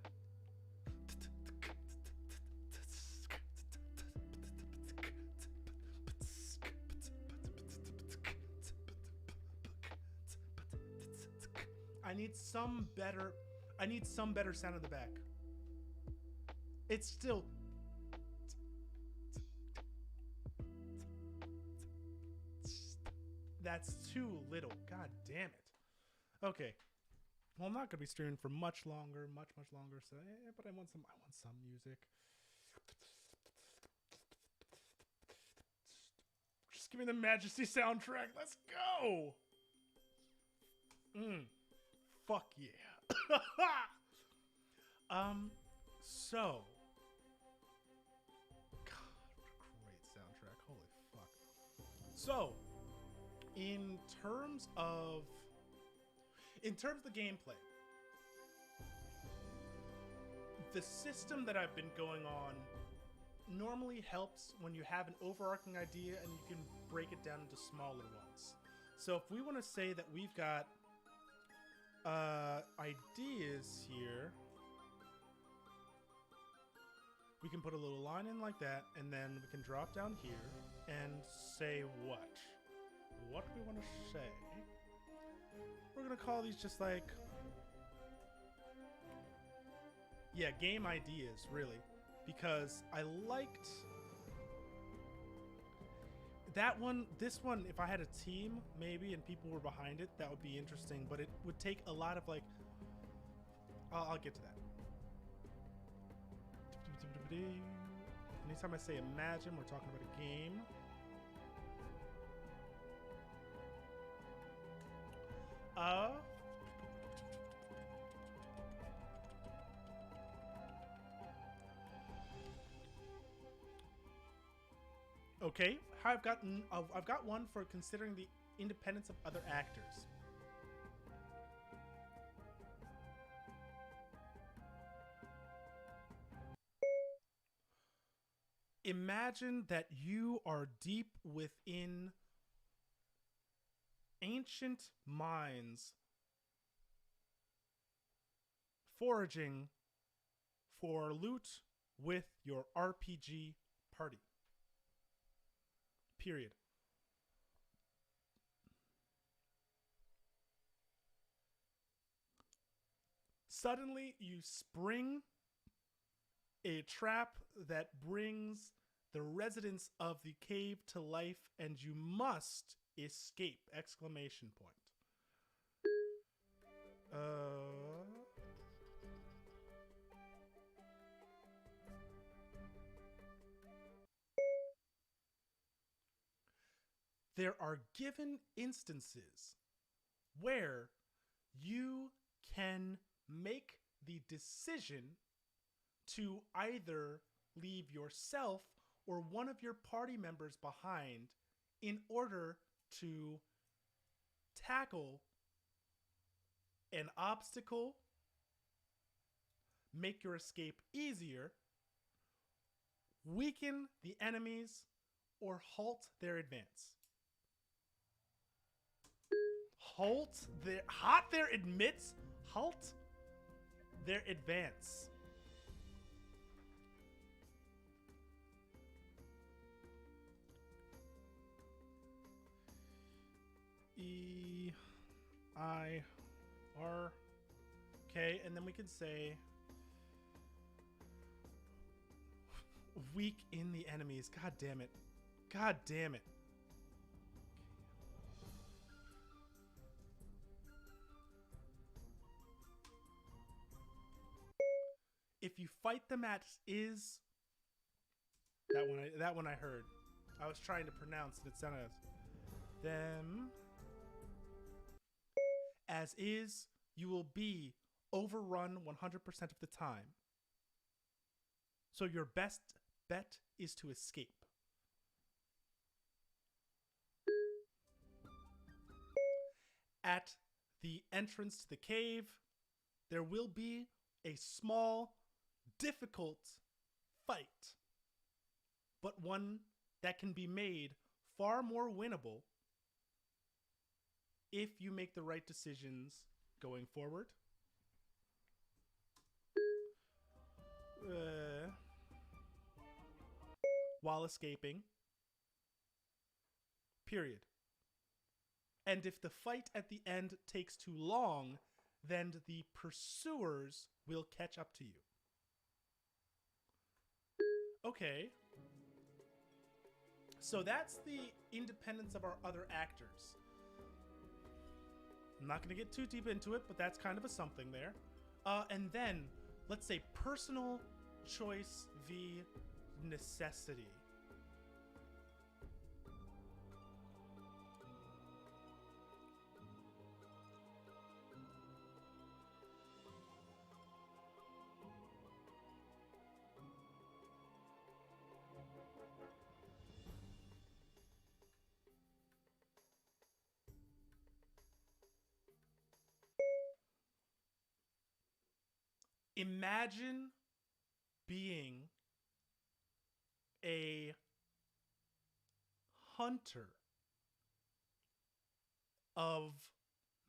Speaker 1: I need some better sound in the back. It's still. That's too little. God damn it. Okay. Well, I'm not gonna be streaming for much longer, much longer. So, yeah, but I want some music. Just give me the Majesty soundtrack. Let's go. Fuck yeah. So. God, what a great soundtrack. Holy fuck. So, in terms of the gameplay, the system that I've been going on normally helps when you have an overarching idea and you can break it down into smaller ones. So if we want to say that we've got ideas here, we can put a little line in like that, and then we can drop down here and say what we want to say. We're gonna call these just like, yeah, game ideas, really, because I liked that one. This one, if I had a team maybe and people were behind it, that would be interesting, but it would take a lot of like, I'll get to that. Anytime I say imagine, we're talking about a game. Okay, I've got one for considering the independence of other actors. Imagine that you are deep within ancient mines, foraging for loot with your RPG party. Period. Suddenly, you spring a trap that brings the residents of the cave to life, and you must escape! Exclamation point. There are given instances where you can make the decision to either leave yourself or one of your party members behind in order to tackle an obstacle, make your escape easier, weaken the enemies, or halt their advance. Halt their advance. E-I-R. Okay, and then we can say weak in the enemies. God damn it. God damn it. If you fight them at is that one I heard. I was trying to pronounce it. It sounded them as is, you will be overrun 100% of the time. So your best bet is to escape. At the entrance to the cave, there will be a small, difficult fight, but one that can be made far more winnable if you make the right decisions going forward. While escaping. Period. And if the fight at the end takes too long, then the pursuers will catch up to you. Okay. So that's the independence of our other actors. I'm not going to get too deep into it, but that's kind of a something there. And then, let's say personal choice v necessity. Imagine being a hunter of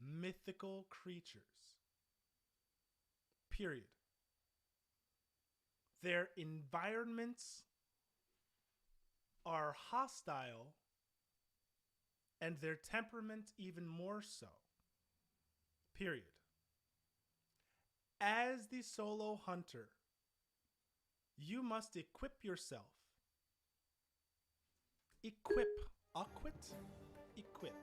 Speaker 1: mythical creatures. Period. Their environments are hostile, and their temperament even more so. Period. As the solo hunter, you must equip yourself. Equip. Acquit? Equip.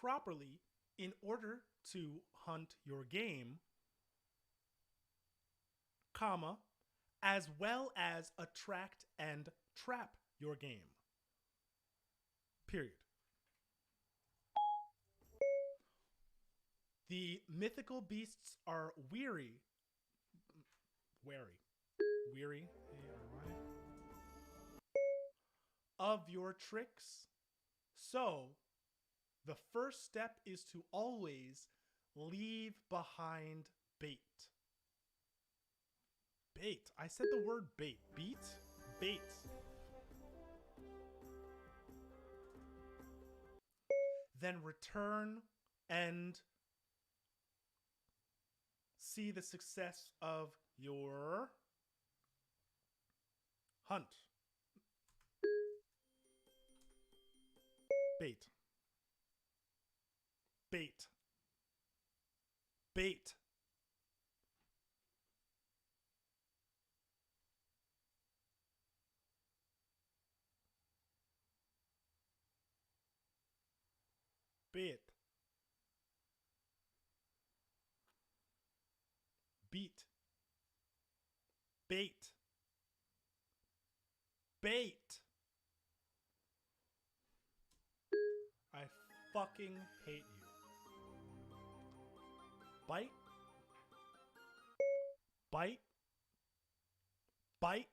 Speaker 1: Properly in order to hunt your game, comma, as well as attract and trap your game. Period. The mythical beasts are weary. Wary. Weary. A-R-Y. Of your tricks. So, the first step is to always leave behind bait. Bait. I said the word bait. Beat? Bait. Then return and see the success of your hunt. Bait. Bait. Bait. Bait. Beat. Bait. Bait. I fucking hate you. Bite. Bite. Bite.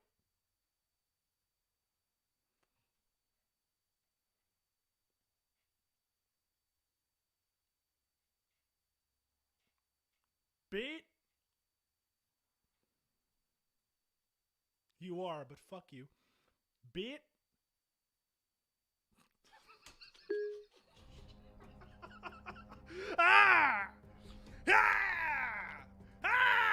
Speaker 1: Bait. You are, but fuck you. Bit. Ah! Ah! Ah!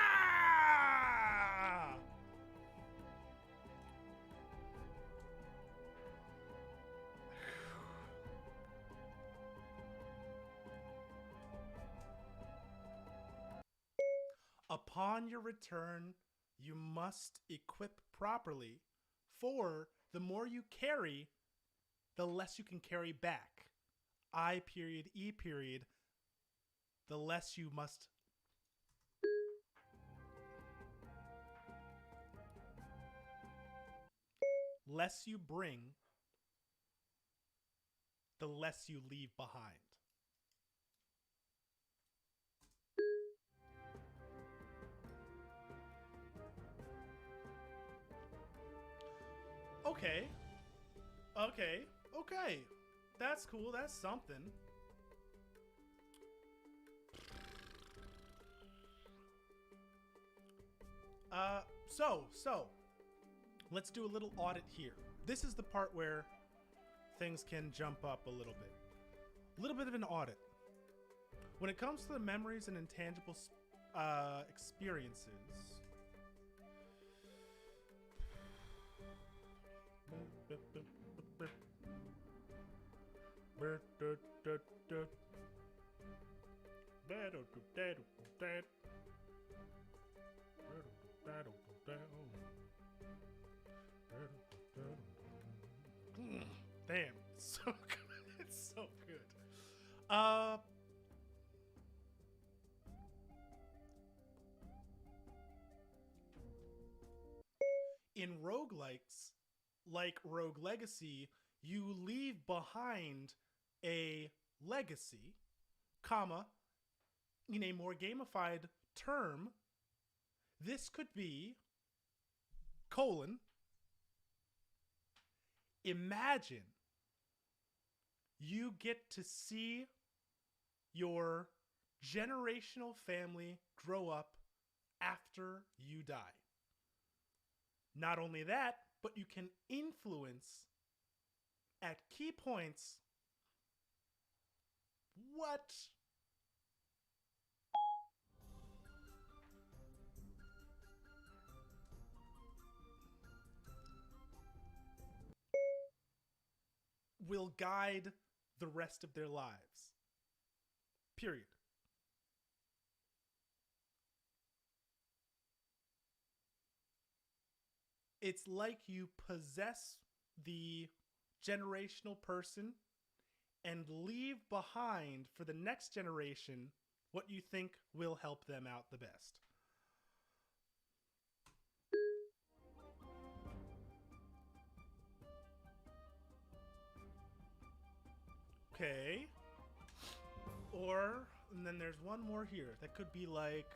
Speaker 1: Upon your return, you must equip properly, for the more you carry, the less you can carry back. I period E period, the less you must. Less you bring, the less you leave behind. Okay. Okay. Okay. That's cool. That's something. So, let's do a little audit here. This is the part where things can jump up a little bit. A little bit of an audit. When it comes to the memories and intangible experiences, damn, it's so good. It's so good. In roguelikes, like Rogue Legacy, you leave behind a legacy, comma, in a more gamified term, this could be, colon, imagine you get to see your generational family grow up after you die. Not only that, but you can influence at key points what will guide the rest of their lives. Period. It's like you possess the generational person and leave behind for the next generation what you think will help them out the best. Okay. Or, and then there's one more here that could be like,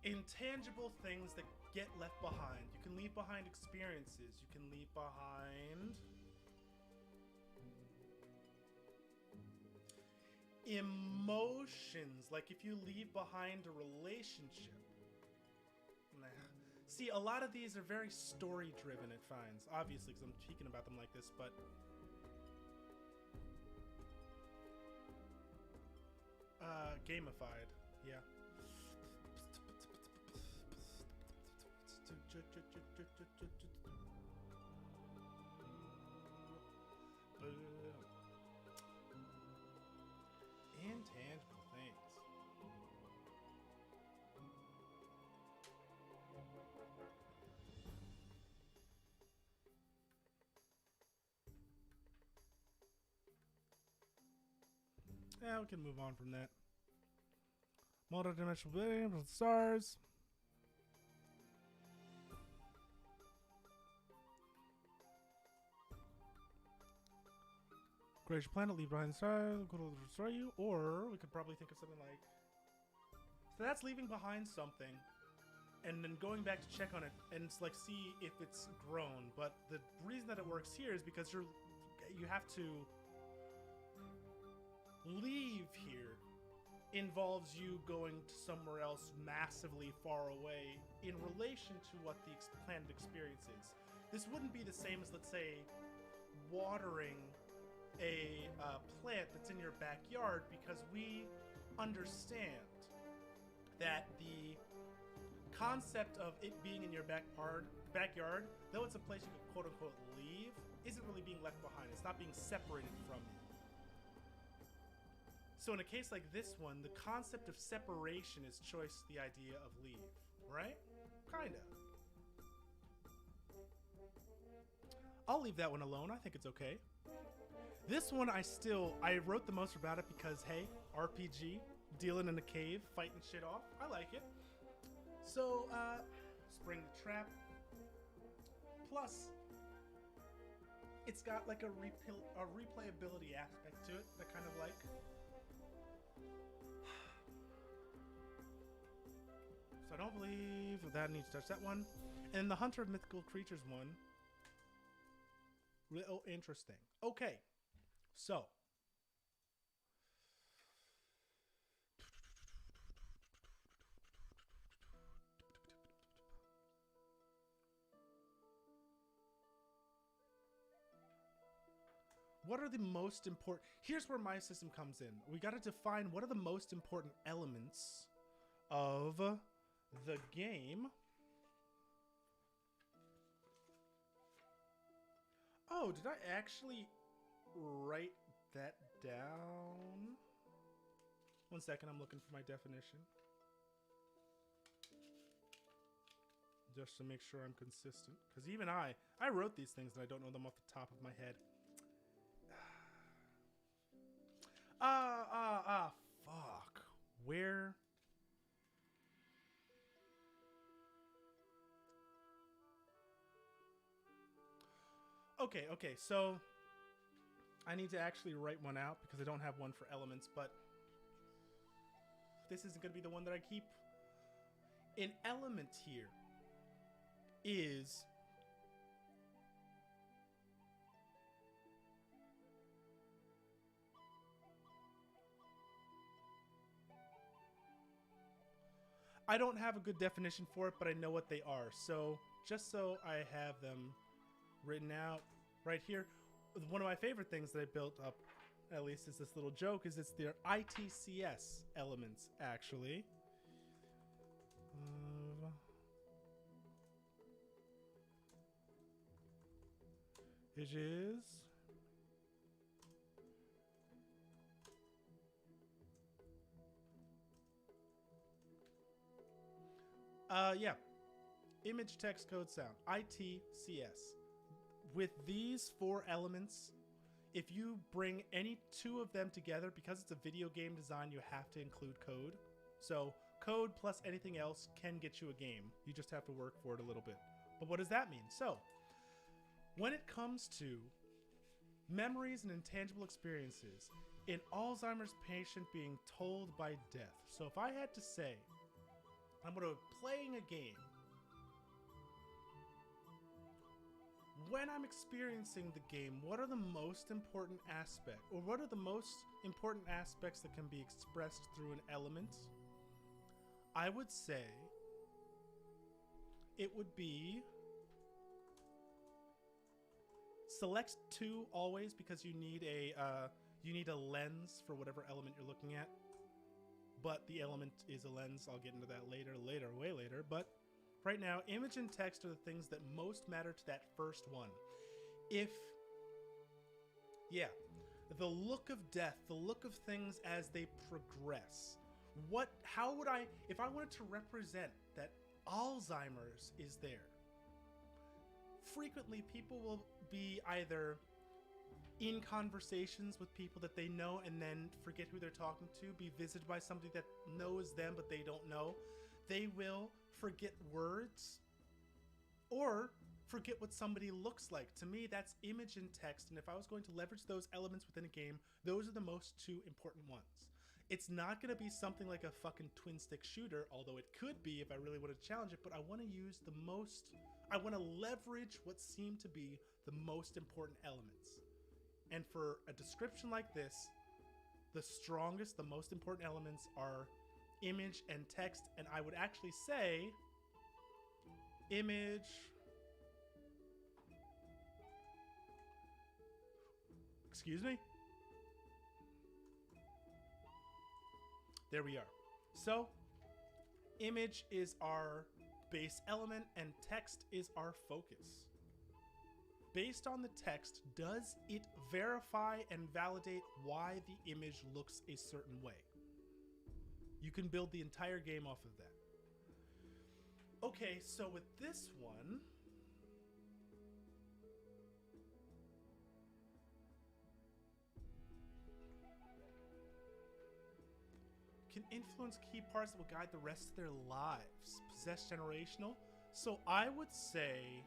Speaker 1: Intangible things that get left behind. You can leave behind experiences. You can leave behind emotions. Like if you leave behind a relationship. Nah. See, a lot of these are very story-driven, it finds. Obviously, because I'm speaking about them like this, but... gamified. Yeah. Intangible things. Yeah, we can move on from that. Multi-dimensional building with stars. Create your planet, leave behind the star, go to destroy you, or we could probably think of something like... So that's leaving behind something, and then going back to check on it, and it's like see if it's grown. But the reason that it works here is because you have to leave here involves you going to somewhere else massively far away in relation to what the planet experience is. This wouldn't be the same as, let's say, watering a plant that's in your backyard, because we understand that the concept of it being in your backyard, though it's a place you could quote-unquote leave, isn't really being left behind. It's not being separated from you. So in a case like this one, the concept of separation is choice to the idea of leave, right? Kinda. I'll leave that one alone. I think it's okay. This one I wrote the most about it because, hey, RPG, dealing in a cave, fighting shit off. I like it. So, Spring the Trap. Plus, it's got like a replayability aspect to it that kind of like... So I don't believe that needs to touch that one. And the Hunter of Mythical Creatures one. Real interesting. Okay. So. What are the most important... Here's where my system comes in. We got to define what are the most important elements of the game. Oh, did I actually write that down? 1 second, I'm looking for my definition. Just to make sure I'm consistent. Because even I wrote these things and I don't know them off the top of my head. Fuck. Where? Okay, so I need to actually write one out because I don't have one for elements, but this isn't going to be the one that I keep. An element here is I don't have a good definition for it, but I know what they are. So just so I have them written out right here. One of my favorite things that I built up, at least, is this little joke, is it's their ITCS elements, actually. It is... yeah. Image, text, code, sound. ITCS. With these 4 elements, if you bring any 2 of them together, because it's a video game design, you have to include code. So code plus anything else can get you a game. You just have to work for it a little bit. But what does that mean? So when it comes to memories and intangible experiences, an Alzheimer's patient being told by death. So if I had to say, I'm going to playing a game. When I'm experiencing the game, what are the most important aspects, or what are the most important aspects that can be expressed through an element? I would say it would be select 2 always, because you need a lens for whatever element you're looking at. But the element is a lens. I'll get into that way later. But right now, image and text are the things that most matter to that first one. The look of death, the look of things as they progress. How would I, if I wanted to represent that Alzheimer's is there? Frequently, people will be either in conversations with people that they know and then forget who they're talking to, be visited by somebody that knows them but they don't know. They will forget words or forget what somebody looks like. To me, that's image and text, and if I was going to leverage those elements within a game, those are the most 2 important ones. It's not going to be something like a fucking twin-stick shooter, although it could be if I really wanted to challenge it, but I want to leverage what seem to be the most important elements. And for a description like this, the strongest, the most important elements are image and text, and I would actually say image, excuse me? There we are. So, image is our base element and text is our focus. Based on the text, does it verify and validate why the image looks a certain way? You can build the entire game off of that. Okay, so with this one, can influence key parts that will guide the rest of their lives. Possess generational. So I would say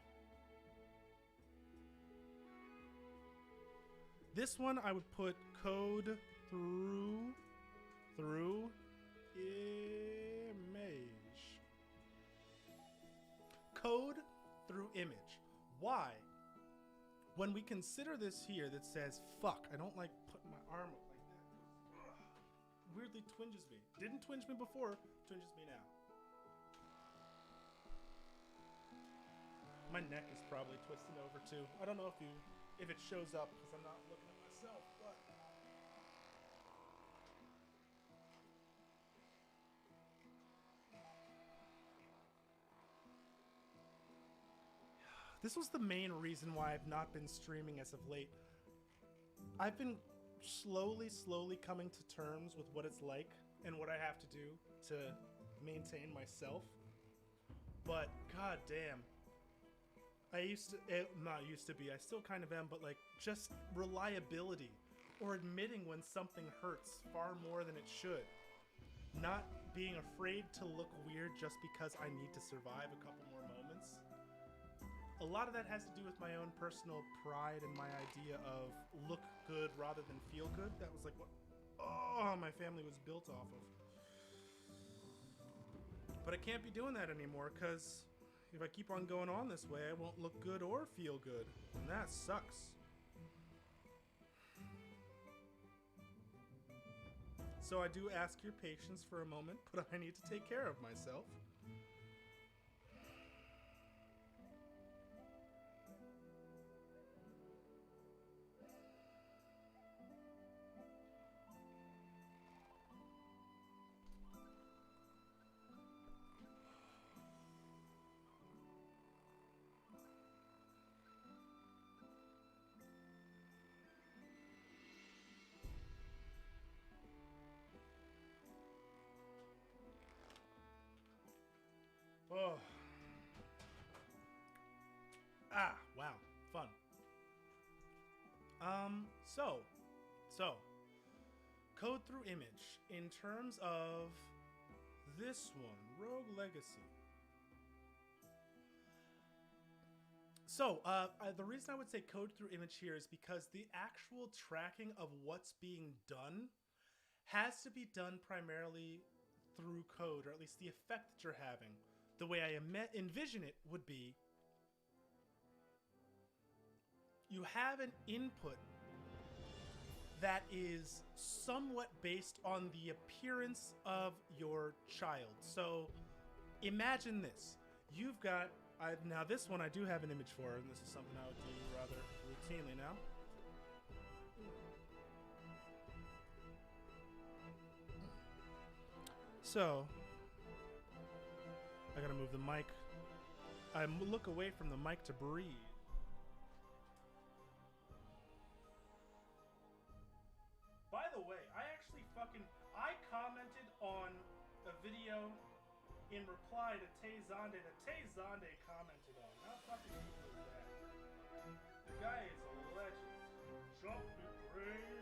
Speaker 1: this one I would put code through image. Code through image. Why? When we consider this here that says, fuck, I don't like putting my arm up like that. Ugh. Weirdly twinges me. Didn't twinge me before, twinges me now. My neck is probably twisting over too. I don't know if it shows up because I'm not looking at myself, but this was the main reason why I've not been streaming as of late. I've been slowly coming to terms with what it's like and what I have to do to maintain myself. But god damn, I still kind of am, but like just reliability or admitting when something hurts far more than it should. Not being afraid to look weird just because I need to survive a couple more moments. A lot of that has to do with my own personal pride and my idea of look good rather than feel good. That was like what my family was built off of. But I can't be doing that anymore because if I keep on going on this way, I won't look good or feel good. And that sucks. So I do ask your patience for a moment, but I need to take care of myself. Oh. Wow. Fun. So, code through image. In terms of this one, Rogue Legacy. So, the reason I would say code through image here is because the actual tracking of what's being done has to be done primarily through code, or at least the effect that you're having, the way I envision it would be, you have an input that is somewhat based on the appearance of your child. So imagine this. You've got, now this one I do have an image for, and this is something I would do rather routinely now. So, I gotta move the mic. I look away from the mic to breathe. By the way, I commented on a video in reply to Tay Zonde that Tay Zonde commented on. How fucking cool is that? The guy is a legend. Jump the brain.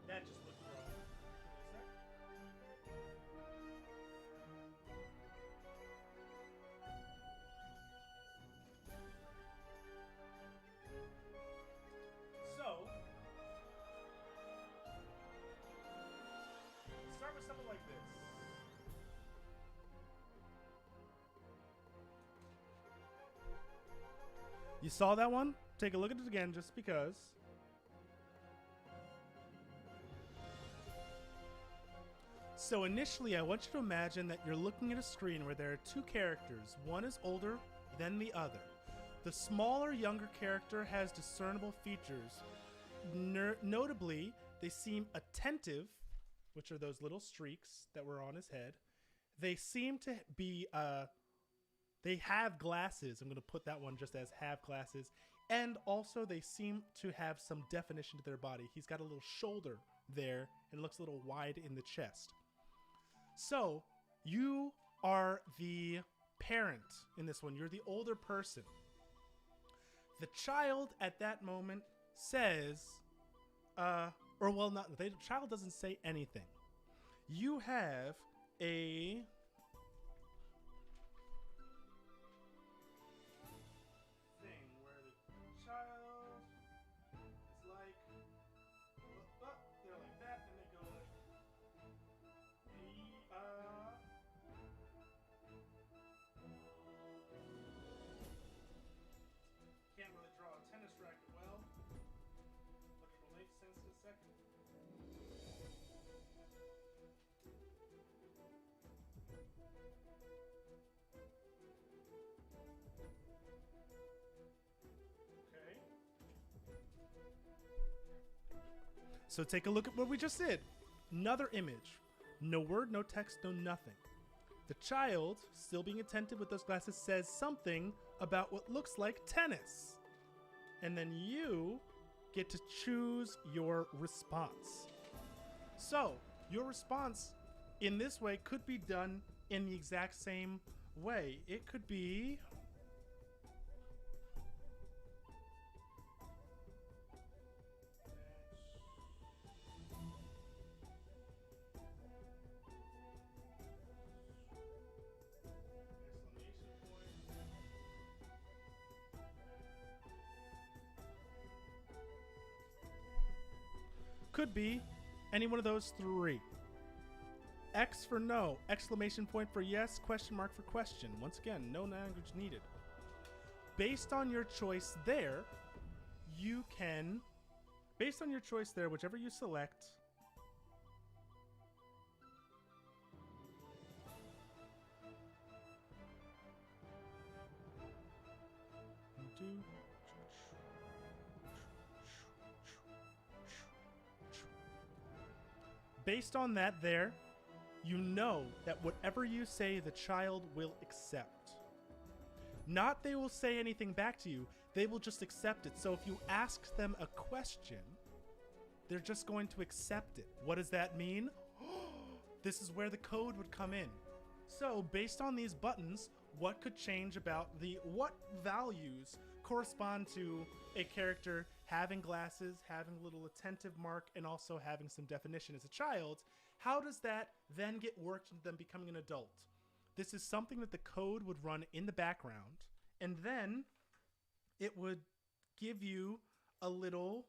Speaker 1: That just looked wrong. So, start with something like this. You saw that one? Take a look at it again just because. So initially, I want you to imagine that you're looking at a screen where there are two characters. One is older than the other. The smaller, younger character has discernible features. Notably, they seem attentive, which are those little streaks that were on his head. They seem to be, they have glasses. I'm going to put that one just as have glasses. And also, they seem to have some definition to their body. He's got a little shoulder there and looks a little wide in the chest. So, you are the parent in this one. You're the older person. The child at that moment says, the child doesn't say anything. You have a thing where the child is like, they're like that, and they go like, can't really draw a tennis racket well, but it'll make sense in a second. Okay. So take a look at what we just did. Another image. No word, no text, no nothing. The child, still being attentive with those glasses, says something about what looks like tennis. And then you get to choose your response. So, your response in this way could be done in the exact same way. It could be... Could be any one of those three. X for no, exclamation point for yes, question mark for question. Once again, no language needed. Based on your choice there, whichever you select, based on that there, you know that whatever you say, the child will accept. Not they will say anything back to you, they will just accept it. So if you ask them a question, they're just going to accept it. What does that mean? This is where the code would come in. So based on these buttons, What could change about what values correspond to a character having glasses, having a little attentive mark, and also having some definition as a child? How does that then get worked into them becoming an adult? This is something that the code would run in the background, and then it would give you a little...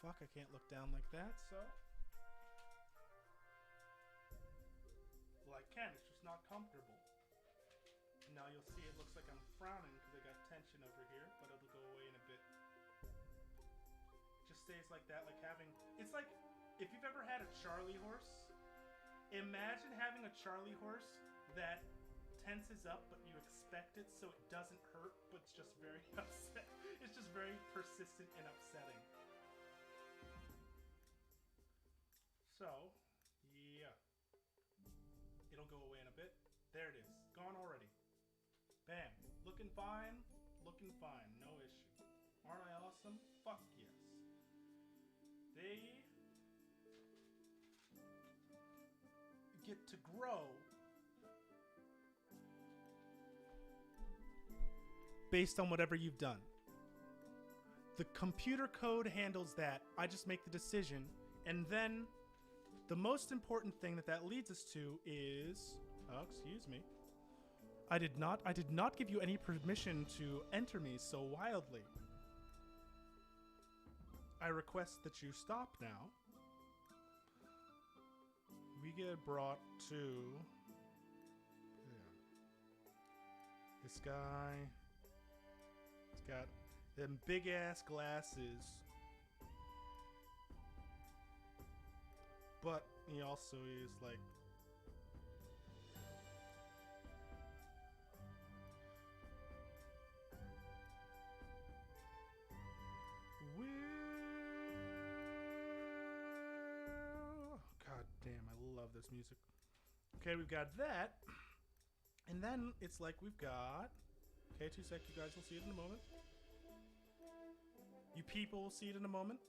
Speaker 1: Fuck, I can't look down like that, so... Well, I can, it's just not comfortable. Now you'll see it looks like I'm frowning because I got tension over here, but it'll go away in a bit. It just stays like that, like having... It's like, if you've ever had a Charlie horse, imagine having a Charlie horse that tenses up, but you expect it so it doesn't hurt, but it's just very upset. It's just very persistent and upsetting. So, yeah. It'll go away in a bit. There it is. Gone already. Bam. Looking fine. Looking fine. No issue. Aren't I awesome? Fuck yes. They get to grow based on whatever you've done. The computer code handles that. I just make the decision. And then the most important thing that leads us to is... Oh, excuse me. I did not give you any permission to enter me so wildly. I request that you stop now. We get brought to... Yeah. This guy... He's got them big-ass glasses. But he also is like... God damn, I love this music. Okay, we've got that. And then it's like we've got... Okay, 2 seconds, you guys will see it in a moment. You people will see it in a moment.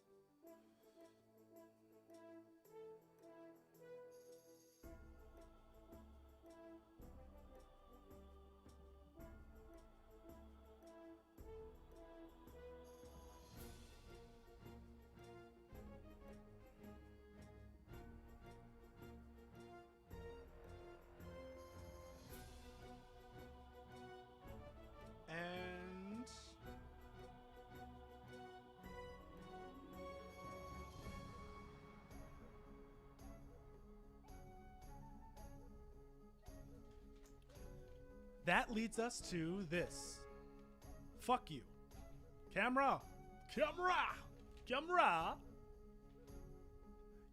Speaker 1: And that leads us to this. Fuck you. Camera! Camera! Camera!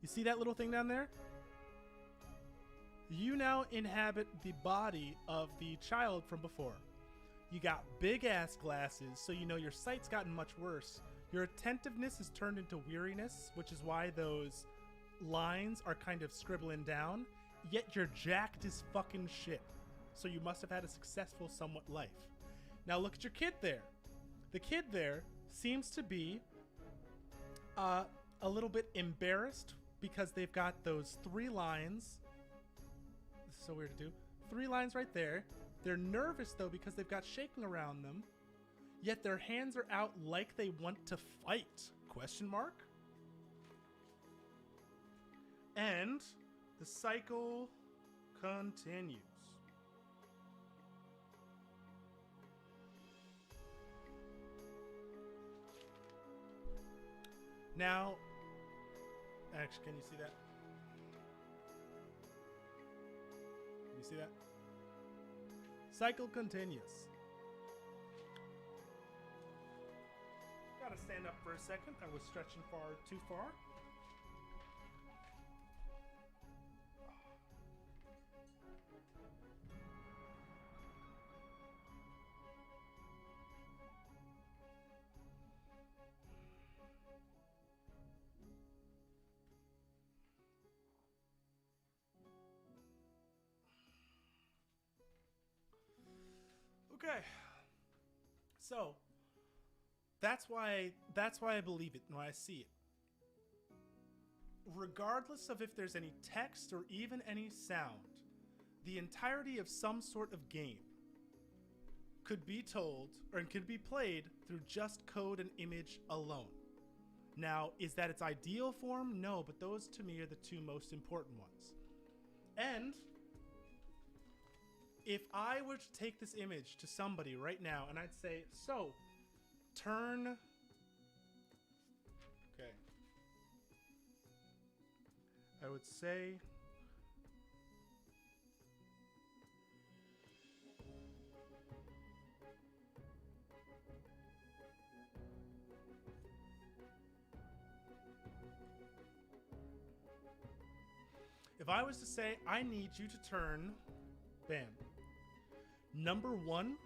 Speaker 1: You see that little thing down there? You now inhabit the body of the child from before. You got big ass glasses, so you know your sight's gotten much worse. Your attentiveness is turned into weariness, which is why those lines are kind of scribbling down. Yet you're jacked as fucking shit. So you must have had a successful somewhat life. Now look at your kid there. The kid there seems to be a little bit embarrassed because they've got those 3 lines. This is so weird to do. 3 lines right there. They're nervous though because they've got shaking around them. Yet their hands are out like they want to fight. Question mark? And the cycle continues. Now, actually, can you see that? Can you see that? Cycle continues. Gotta stand up for a second. I was stretching far too far. Okay, so that's why I believe it when I see it. Regardless of if there's any text or even any sound, the entirety of some sort of game could be told or could be played through just code and image alone. Now, is that its ideal form? No, but those to me are the two most important ones. And if I were to take this image to somebody right now and I'd say, so, turn... Okay. I would say... If I was to say, I need you to turn, bam, number 1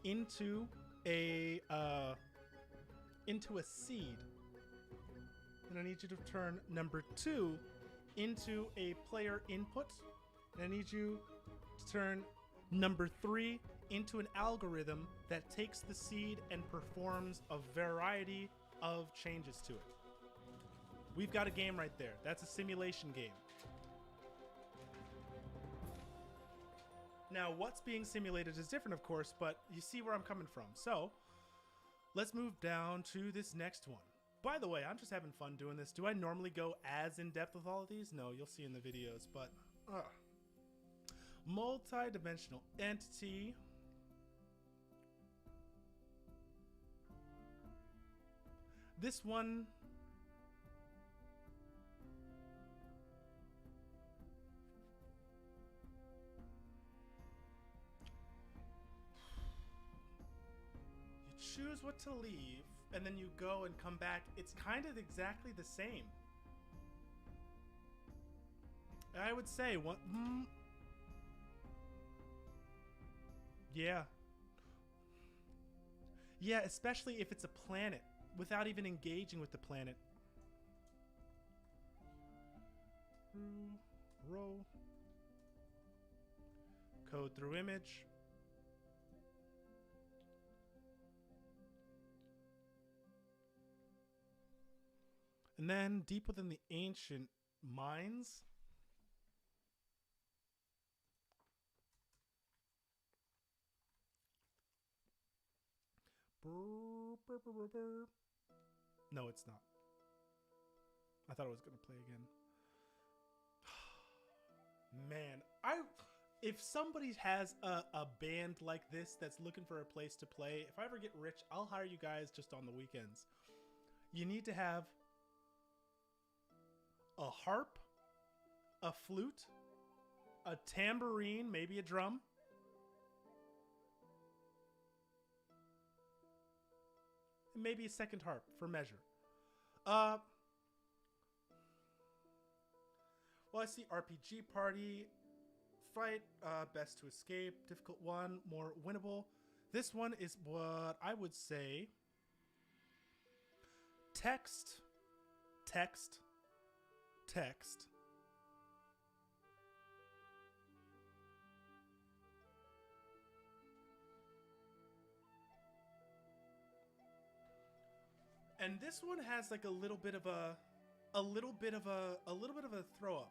Speaker 1: into a seed, and I need you to turn number 2 into a player input, and I need you to turn number 3 into an algorithm that takes the seed and performs a variety of changes to it. We've got a game right there. That's a simulation game. Now, what's being simulated is different, of course, but you see where I'm coming from. So, let's move down to this next one. By the way, I'm just having fun doing this. Do I normally go as in-depth with all of these? No, you'll see in the videos, but... multi-dimensional entity. This one... choose what to leave, and then you go and come back. It's kind of exactly the same. I would say what? Yeah. Yeah, especially if it's a planet, without even engaging with the planet. Row. Code through image. And then, deep within the ancient mines, no, it's not. I thought it was going to play again. Man, if somebody has a band like this that's looking for a place to play, if I ever get rich, I'll hire you guys just on the weekends. You need to have a harp, a flute, a tambourine, maybe a drum, and maybe a second harp for measure. Well, I see RPG party, fight, best to escape, difficult one, more winnable. This one is what I would say text. And this one has like a little bit of a throw up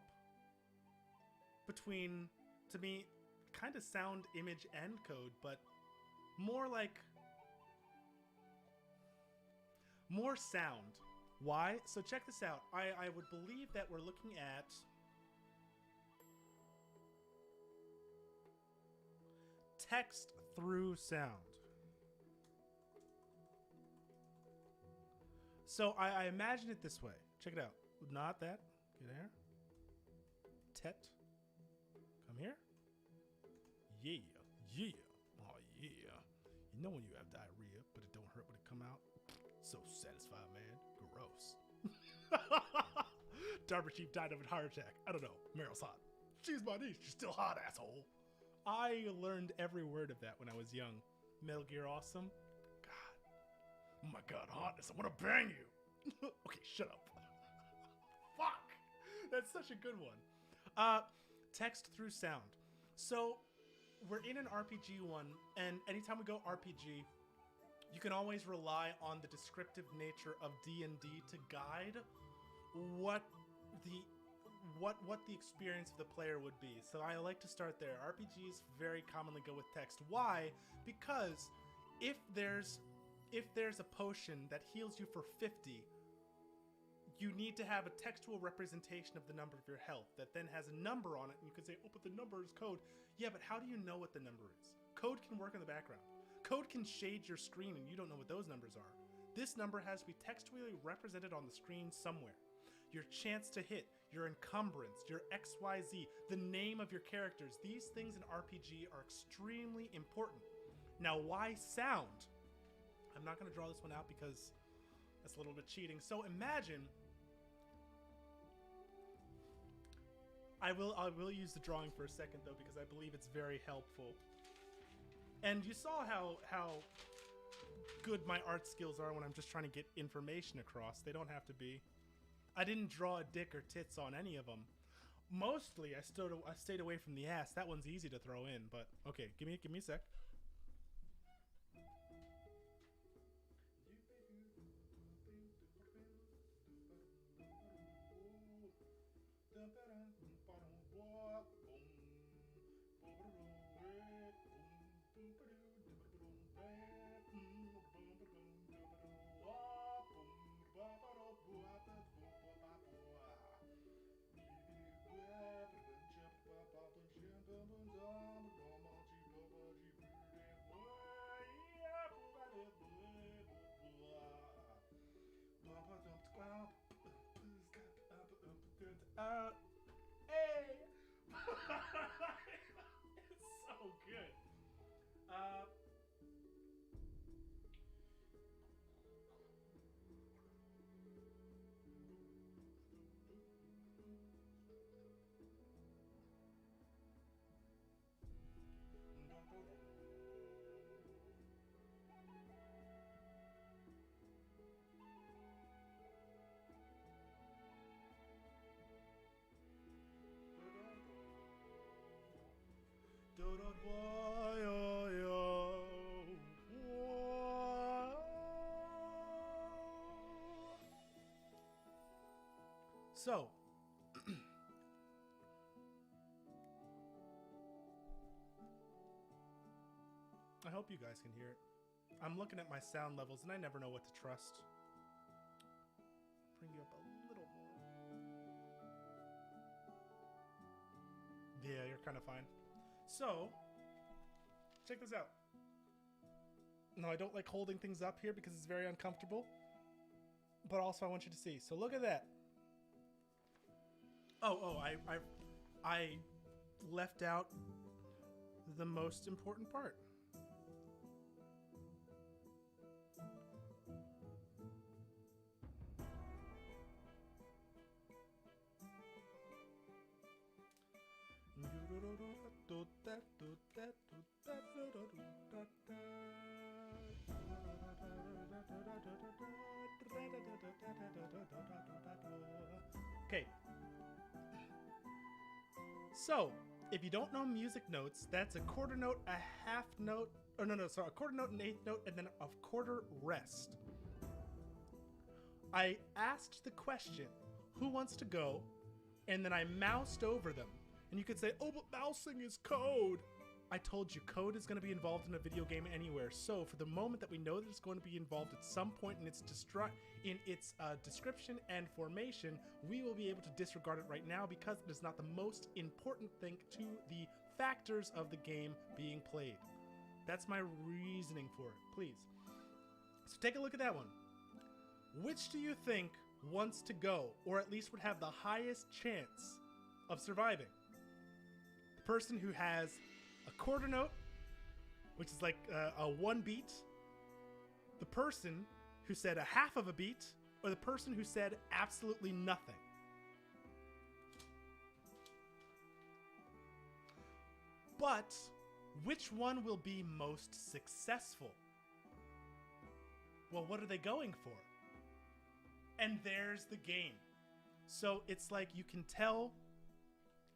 Speaker 1: between, to me, kind of sound, image, and code, but more like more sound. Why? So check this out. I would believe that we're looking at text through sound. So I imagine it this way. Check it out. Not that. Get there. Tet. Come here. Yeah. Yeah. Oh, yeah. You know when you have diarrhea, but it don't hurt when it come out? So satisfied, man. Gross. Darby Chief died of a heart attack. I don't know. Meryl's hot. She's my niece. She's still hot, asshole. I learned every word of that when I was young. Metal Gear Awesome. God. Oh my God, hotness. I want to bang you. Okay, shut up. Fuck. That's such a good one. Text through sound. So we're in an RPG one, and anytime we go RPG, you can always rely on the descriptive nature of D&D to guide what the experience of the player would be. So I like to start there. RPGs very commonly go with text. Why? Because if there's a potion that heals you for 50, you need to have a textual representation of the number of your health that then has a number on it, and you can say, oh, but the number is code. Yeah, but how do you know what the number is? Code can work in the background. Code can shade your screen and you don't know what those numbers are. This number has to be textually represented on the screen somewhere. Your chance to hit, your encumbrance, your XYZ, the name of your characters. These things in RPG are extremely important. Now, why sound? I'm not going to draw this one out because that's a little bit cheating. So imagine... I will use the drawing for a second, though, because I believe it's very helpful. And you saw how good my art skills are when I'm just trying to get information across. They don't have to be. I didn't draw a dick or tits on any of them. Mostly, I stayed away from the ass. That one's easy to throw in, but okay, give me a sec. Hey! It's so good. So, I hope you guys can hear it. I'm looking at my sound levels and I never know what to trust. Bring you up a little more. Yeah, you're kind of fine. So, check this out. No, I don't like holding things up here because it's very uncomfortable. But also I want you to see. So look at that. I left out the most important part. Okay. So, if you don't know music notes, that's a quarter note, a half note, or a quarter note, an eighth note, and then a quarter rest. I asked the question, who wants to go? And then I moused over them. And you could say, oh, but mousing is code. I told you, code is going to be involved in a video game anywhere. So for the moment that we know that it's going to be involved at some point in its description and formation, we will be able to disregard it right now because it is not the most important thing to the factors of the game being played. That's my reasoning for it, please. So take a look at that one. Which do you think wants to go, or at least would have the highest chance of surviving? The person who has a quarter note, which is like a one beat, the person who said a half of a beat, or the person who said absolutely nothing. But which one will be most successful? Well, what are they going for? And there's the game. So it's like you can tell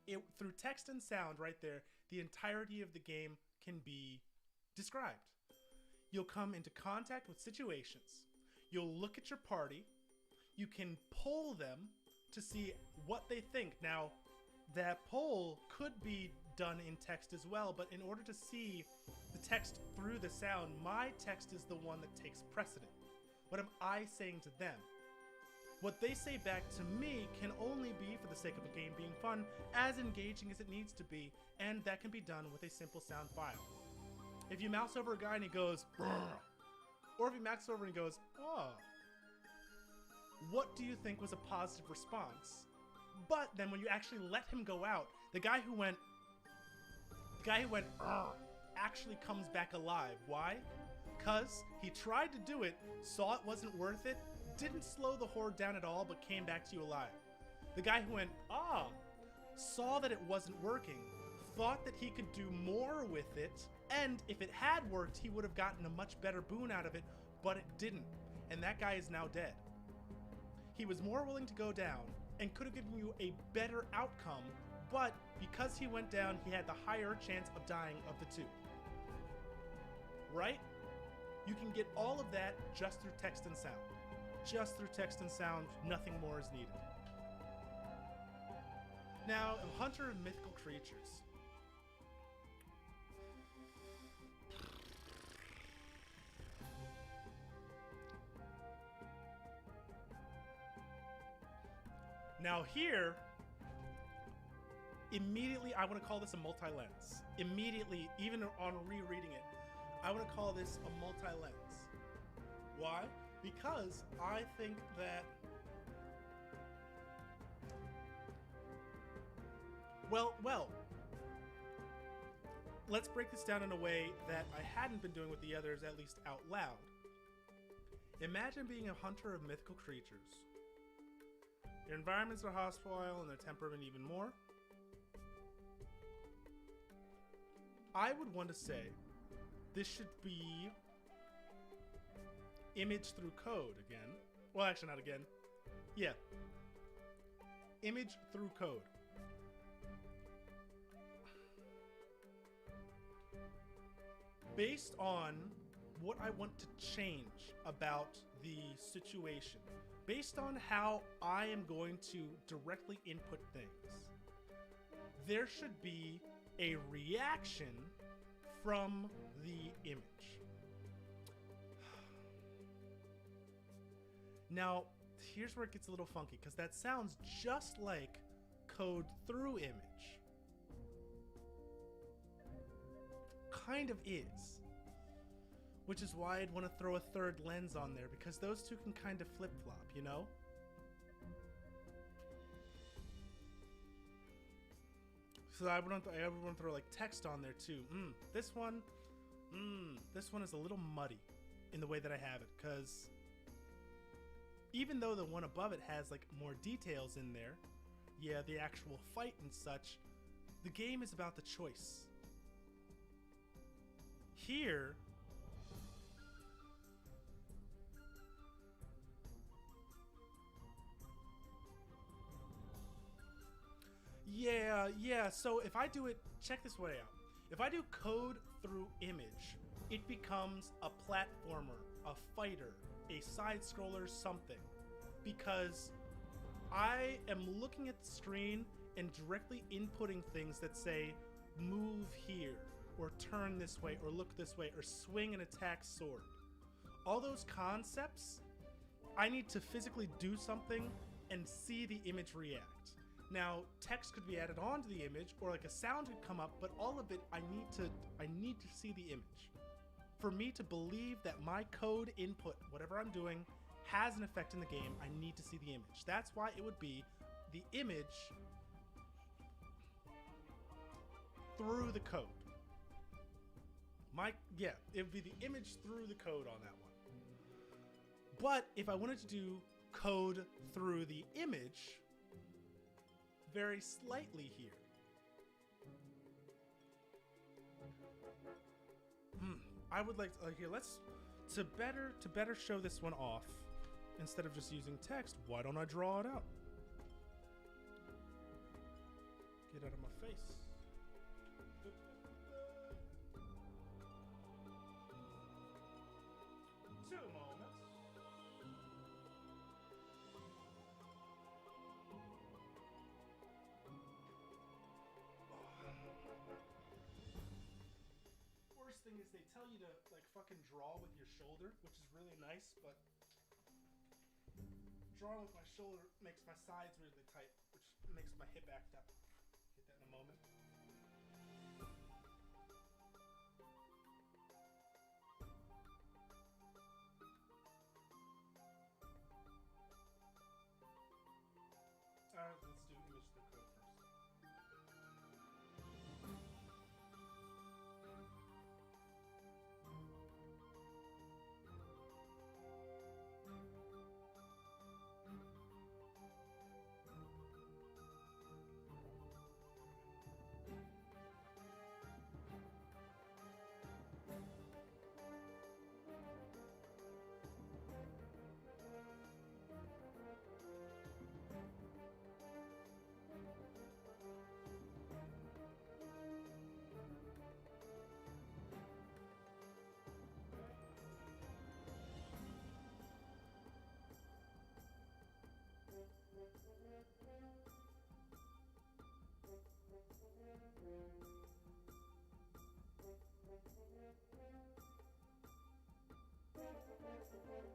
Speaker 1: it through text and sound right there. The entirety of the game can be described. You'll come into contact with situations. You'll look at your party. You can pull them to see what they think. Now, that poll could be done in text as well, but in order to see the text through the sound, my text is the one that takes precedent. What am I saying to them? What they say back to me can only be, for the sake of a game being fun, as engaging as it needs to be, and that can be done with a simple sound file. If you mouse over a guy and he goes, "Brr," or if you mouse over and he goes, "Oh," what do you think was a positive response? But then when you actually let him go out, the guy who went, "Brr," actually comes back alive. Why? Because he tried to do it, saw it wasn't worth it, didn't slow the horde down at all, but came back to you alive. The guy who went, "Ah," saw that it wasn't working, thought that he could do more with it, and if it had worked, he would have gotten a much better boon out of it, but it didn't. And that guy is now dead. He was more willing to go down and could have given you a better outcome, but because he went down, he had the higher chance of dying of the two. Right? You can get all of that just through text and sound. Just through text and sound, nothing more is needed. Now, a hunter of mythical creatures. Now here, immediately I want to call this a multi-lens. Immediately, even on rereading it, I want to call this a multi-lens. Why? Because I think that, well, let's break this down in a way that I hadn't been doing with the others, at least out loud. Imagine being a hunter of mythical creatures. Your environments are hostile and their temperament even more. I would want to say this should be image through code again. Well, actually not again. Yeah. Image through code. Based on what I want to change about the situation, based on how I am going to directly input things, there should be a reaction from the image. Now, here's where it gets a little funky, because that sounds just like code through image. Kind of is. Which is why I'd want to throw a third lens on there, because those two can kind of flip-flop, you know? So I would want to throw like text on there too. This one is a little muddy in the way that I have it, because even though the one above it has like more details in there, yeah, the actual fight and such, the game is about the choice. Here, yeah, so if I do it, check this way out. If I do code through image, it becomes a platformer, a fighter, a side scroller, something. Because I am looking at the screen and directly inputting things that say, move here, or turn this way, or look this way, or swing and attack sword. All those concepts, I need to physically do something and see the image react. Now, text could be added onto the image, or like a sound could come up, but all of it, I need to see the image. For me to believe that my code input, whatever I'm doing, has an effect in the game, I need to see the image. That's why it would be the image through the code. It would be the image through the code on that one. But if I wanted to do code through the image, very slightly here. I would like to, here, let's, to better show this one off, instead of just using text, why don't I draw it out? Get out of my face. 2 moments. worst thing is they tell you to like fucking draw with your shoulder, which is really nice, but drawing with my shoulder makes my sides really tight, which makes my hip act up. Get that in a moment. Alright, let's do image through code first.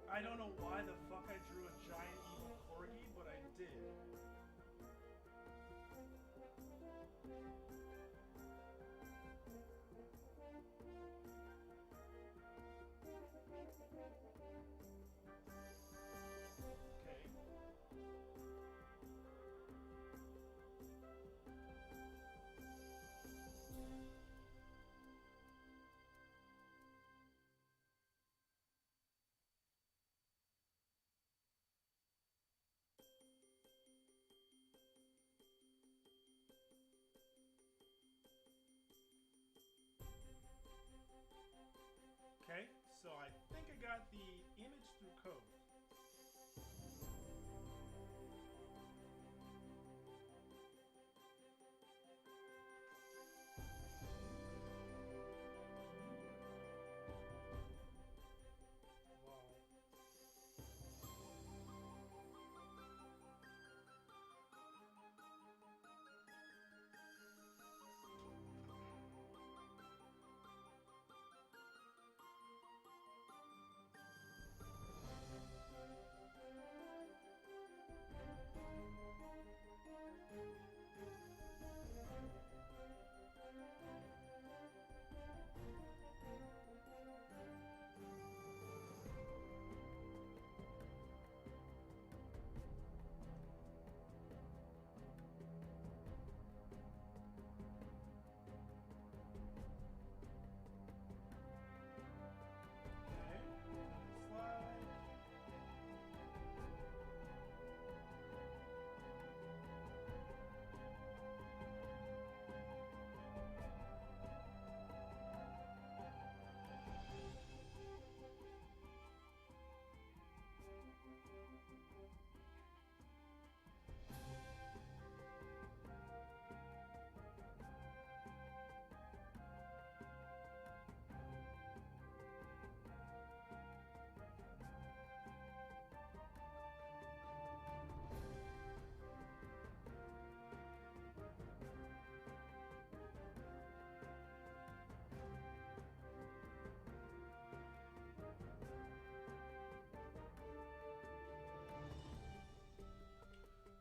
Speaker 1: I don't know why the fuck I drew a giant evil corgi, but I did. Okay. Okay, so I think I got the image through code. Wow.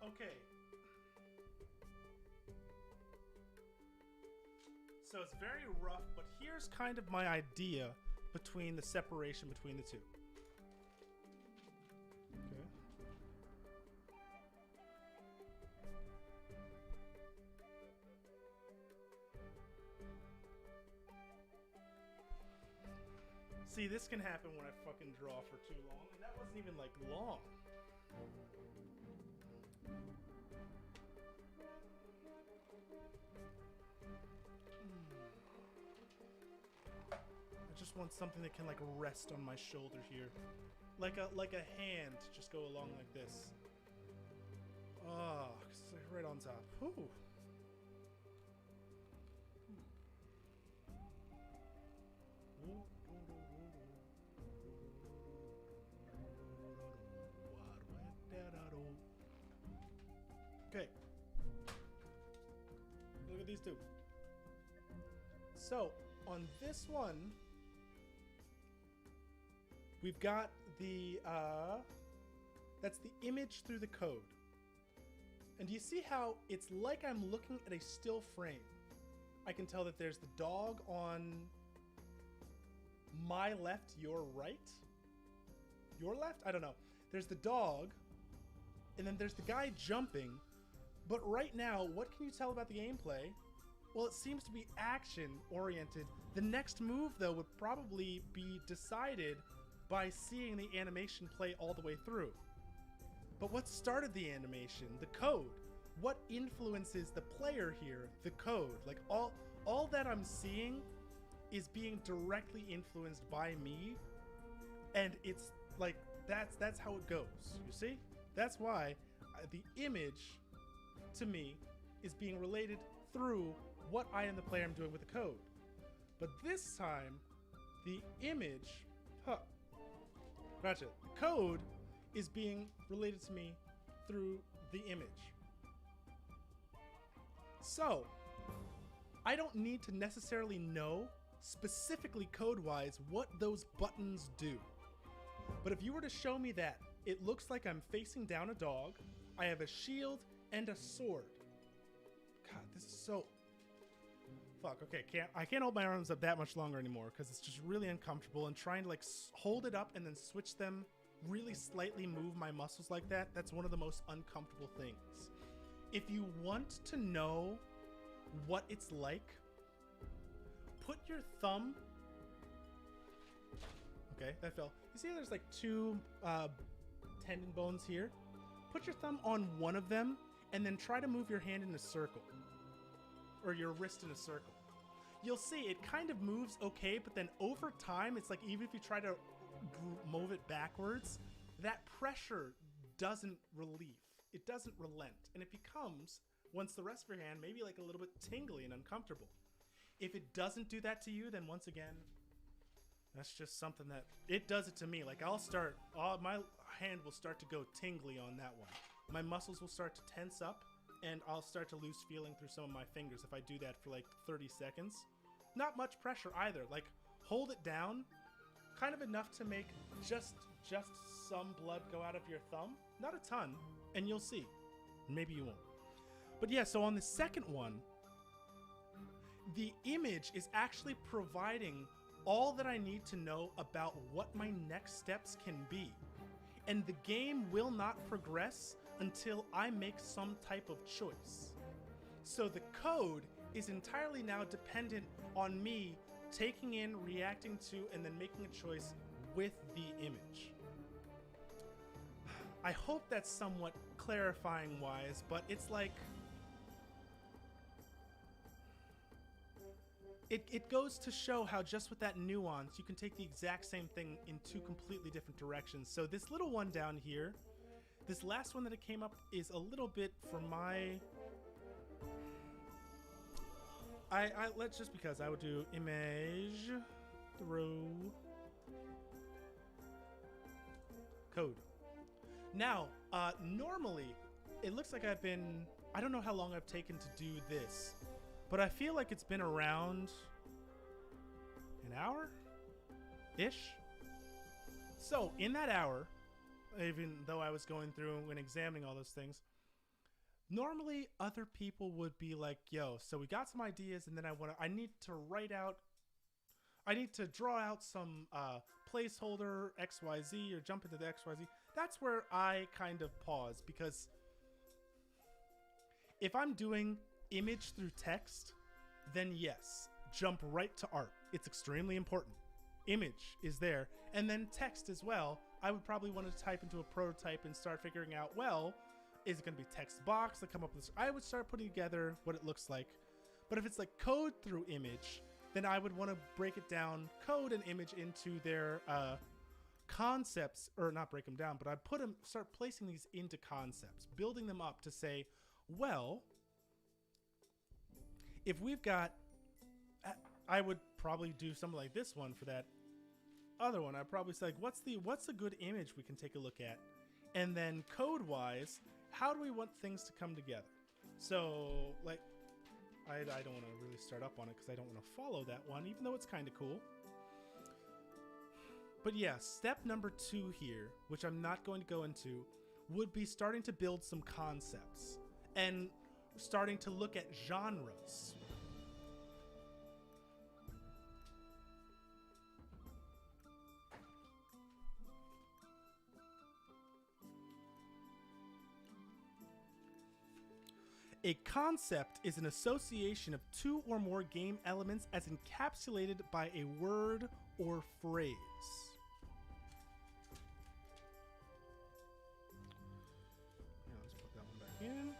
Speaker 1: Okay. So it's very rough, but here's kind of my idea between the separation between the two. Okay. See, this can happen when I fucking draw for too long, and that wasn't even like long. I just want something that can like rest on my shoulder here, like a hand, just go along like this. Oh, it's like right on top. Whew. Okay. Look at these two. So, on this one, we've got the, that's the image through the code. And do you see how it's like I'm looking at a still frame? I can tell that there's the dog on my left, your right? Your left? I don't know. There's the dog, and then there's the guy jumping. But right now, what can you tell about the gameplay? Well, it seems to be action-oriented. The next move, though, would probably be decided by seeing the animation play all the way through. But what started the animation? The code. What influences the player here? The code. Like, all that I'm seeing is being directly influenced by me, and it's like, that's how it goes, you see? That's why the image, to me, is being related through what I am the player am doing with the code. But this time, the image, gotcha. The code is being related to me through the image. So, I don't need to necessarily know specifically code-wise what those buttons do. But if you were to show me that, it looks like I'm facing down a dog, I have a shield and a sword. God, this is so... Fuck, okay, I can't hold my arms up that much longer anymore because it's just really uncomfortable, and trying to like hold it up and then switch them, really slightly move my muscles like that, that's one of the most uncomfortable things. If you want to know what it's like, put your thumb... Okay, that fell. You see there's like two tendon bones here? Put your thumb on one of them and then try to move your hand in a circle. Or your wrist in a circle. You'll see it kind of moves okay, but then over time, it's like even if you try to move it backwards, that pressure doesn't relieve. It doesn't relent. And it becomes, once the rest of your hand, maybe like a little bit tingly and uncomfortable. If it doesn't do that to you, then once again, that's just something that, it does it to me. Like my hand will start to go tingly on that one. My muscles will start to tense up, and I'll start to lose feeling through some of my fingers if I do that for like 30 seconds. Not much pressure either. Like, hold it down, kind of enough to make just some blood go out of your thumb. Not a ton, and you'll see. Maybe you won't. But yeah, so on the second one, the image is actually providing all that I need to know about what my next steps can be. And the game will not progress until I make some type of choice. So the code is entirely now dependent on me taking in, reacting to, and then making a choice with the image. I hope that's somewhat clarifying wise, but it's like, it goes to show how just with that nuance, you can take the exact same thing in two completely different directions. So this little one down here, this last one that it came up is a little bit for my... let's just, because I would do image through code. Now, normally, it looks like I don't know how long I've taken to do this, but I feel like it's been around an hour-ish. So, in that hour, even though I was going through and examining all those things, normally other people would be like, yo, so we got some ideas, and then I need to draw out some placeholder XYZ or jump into the XYZ. That's where I kind of pause, because if I'm doing image through text, then yes, jump right to art. It's extremely important. Image is there, and then text as well. I would probably want to type into a prototype and start figuring out, well, is it going to be text box that come up with this? I would start putting together what it looks like. But if it's like code through image, then I would want to break it down, code and image into their concepts, or not break them down, but I start placing these into concepts, building them up to say, well, if we've got, I would probably do something like this one for that other one. I'd probably say, like, what's a good image we can take a look at? And then code-wise, how do we want things to come together? So, like, I don't want to really start up on it because I don't want to follow that one, even though it's kind of cool. But yeah, step number 2 here, which I'm not going to go into, would be starting to build some concepts and starting to look at genres. A concept is an association of 2 or more game elements as encapsulated by a word or phrase. Now let's put that one back in.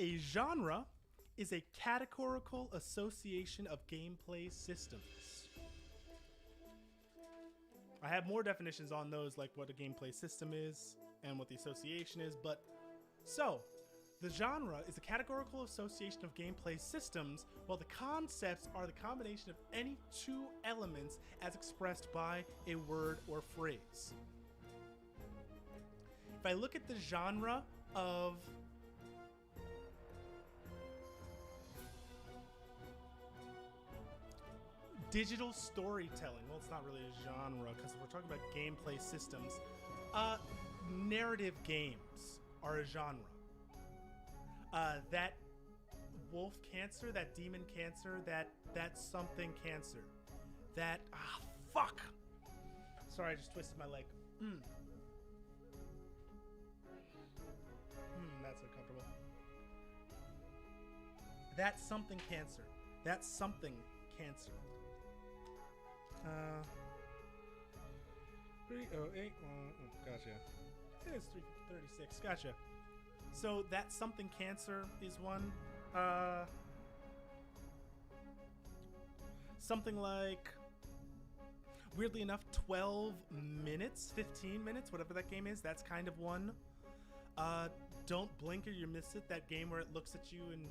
Speaker 1: A genre is a categorical association of gameplay systems. I have more definitions on those, like what a gameplay system is and what the association is, but so the genre is a categorical association of gameplay systems, while the concepts are the combination of any 2 elements as expressed by a word or phrase. If I look at the genre of digital storytelling, well, it's not really a genre because we're talking about gameplay systems. Narrative games are a genre. That wolf cancer, that demon cancer, that something cancer, that fuck. Sorry, I just twisted my leg. That's uncomfortable. That something cancer. That something cancer. 308. Gotcha. It's 336. Gotcha. So that something cancer is one. Something like, weirdly enough, 12 minutes, 15 minutes, whatever that game is. That's kind of one. Don't blink or you miss it. That game where it looks at you and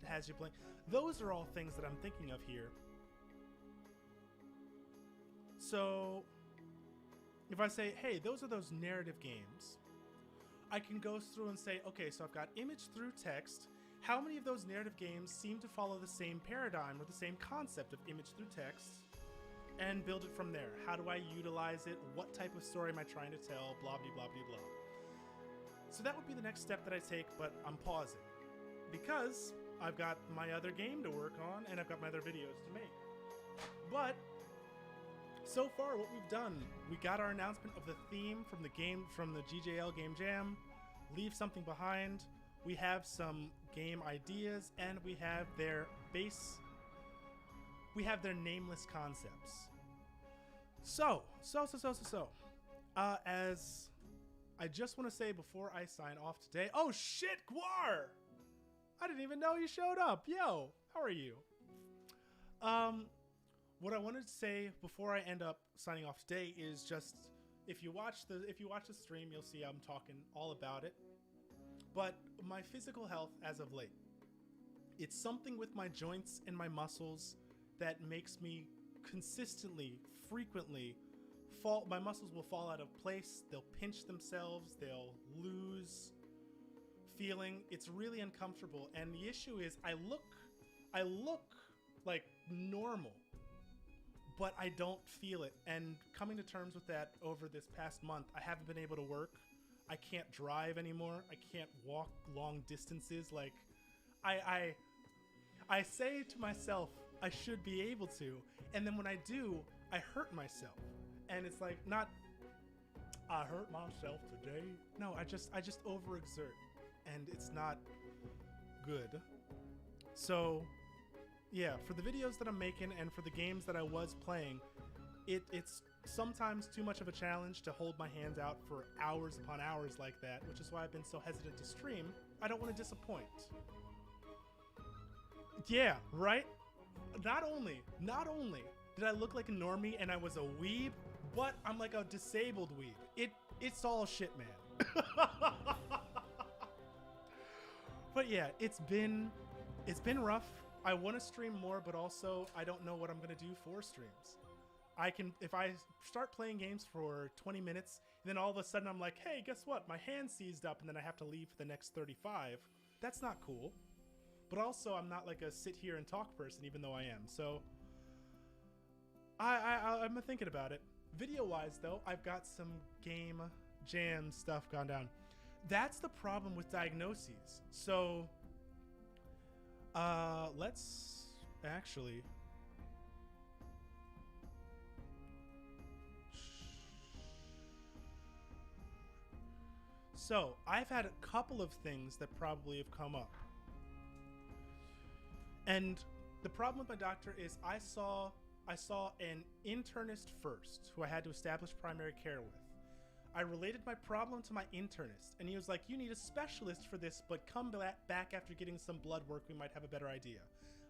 Speaker 1: has you blink. Those are all things that I'm thinking of here. So if I say, hey, those are those narrative games, I can go through and say, okay, so I've got image through text. How many of those narrative games seem to follow the same paradigm or the same concept of image through text, and build it from there? How do I utilize it? What type of story am I trying to tell? Blah, blah, blah, blah, blah. So that would be the next step that I take, but I'm pausing because I've got my other game to work on and I've got my other videos to make. But so far, what we've done, we got our announcement of the theme from the game, from the GJL Game Jam, Leave Something Behind. We have some game ideas, and we have their nameless concepts. So, as I just want to say before I sign off today, oh shit, Guar! I didn't even know you showed up. Yo, how are you? What I wanted to say before I end up signing off today is just, if you watch the stream, you'll see I'm talking all about it. But my physical health as of late, it's something with my joints and my muscles that makes me consistently, frequently fall. My muscles will fall out of place. They'll pinch themselves. They'll lose feeling. It's really uncomfortable. And the issue is I look like normal, but I don't feel it. And coming to terms with that over this past month, I haven't been able to work. I can't drive anymore. I can't walk long distances. Like, I say to myself, I should be able to. And then when I do, I hurt myself. And it's like, not, I hurt myself today. No, I just overexert. And it's not good. So, yeah, for the videos that I'm making and for the games that I was playing, it's sometimes too much of a challenge to hold my hands out for hours upon hours like that, which is why I've been so hesitant to stream. I don't want to disappoint. Yeah, right? Not only did I look like a normie and I was a weeb, but I'm like a disabled weeb. It's all shit, man. But yeah, it's been rough. I want to stream more, but also I don't know what I'm going to do for streams. I can, if I start playing games for 20 minutes, and then all of a sudden I'm like, hey, guess what? My hand seized up and then I have to leave for the next 35. That's not cool. But also I'm not like a sit here and talk person, even though I am. So I'm thinking about it. Video-wise, though, I've got some game jam stuff gone down. That's the problem with diagnoses. So let's actually... So, I've had a couple of things that probably have come up. And the problem with my doctor is I saw an internist first, who I had to establish primary care with. I related my problem to my internist, and he was like, you need a specialist for this, but come back after getting some blood work, we might have a better idea.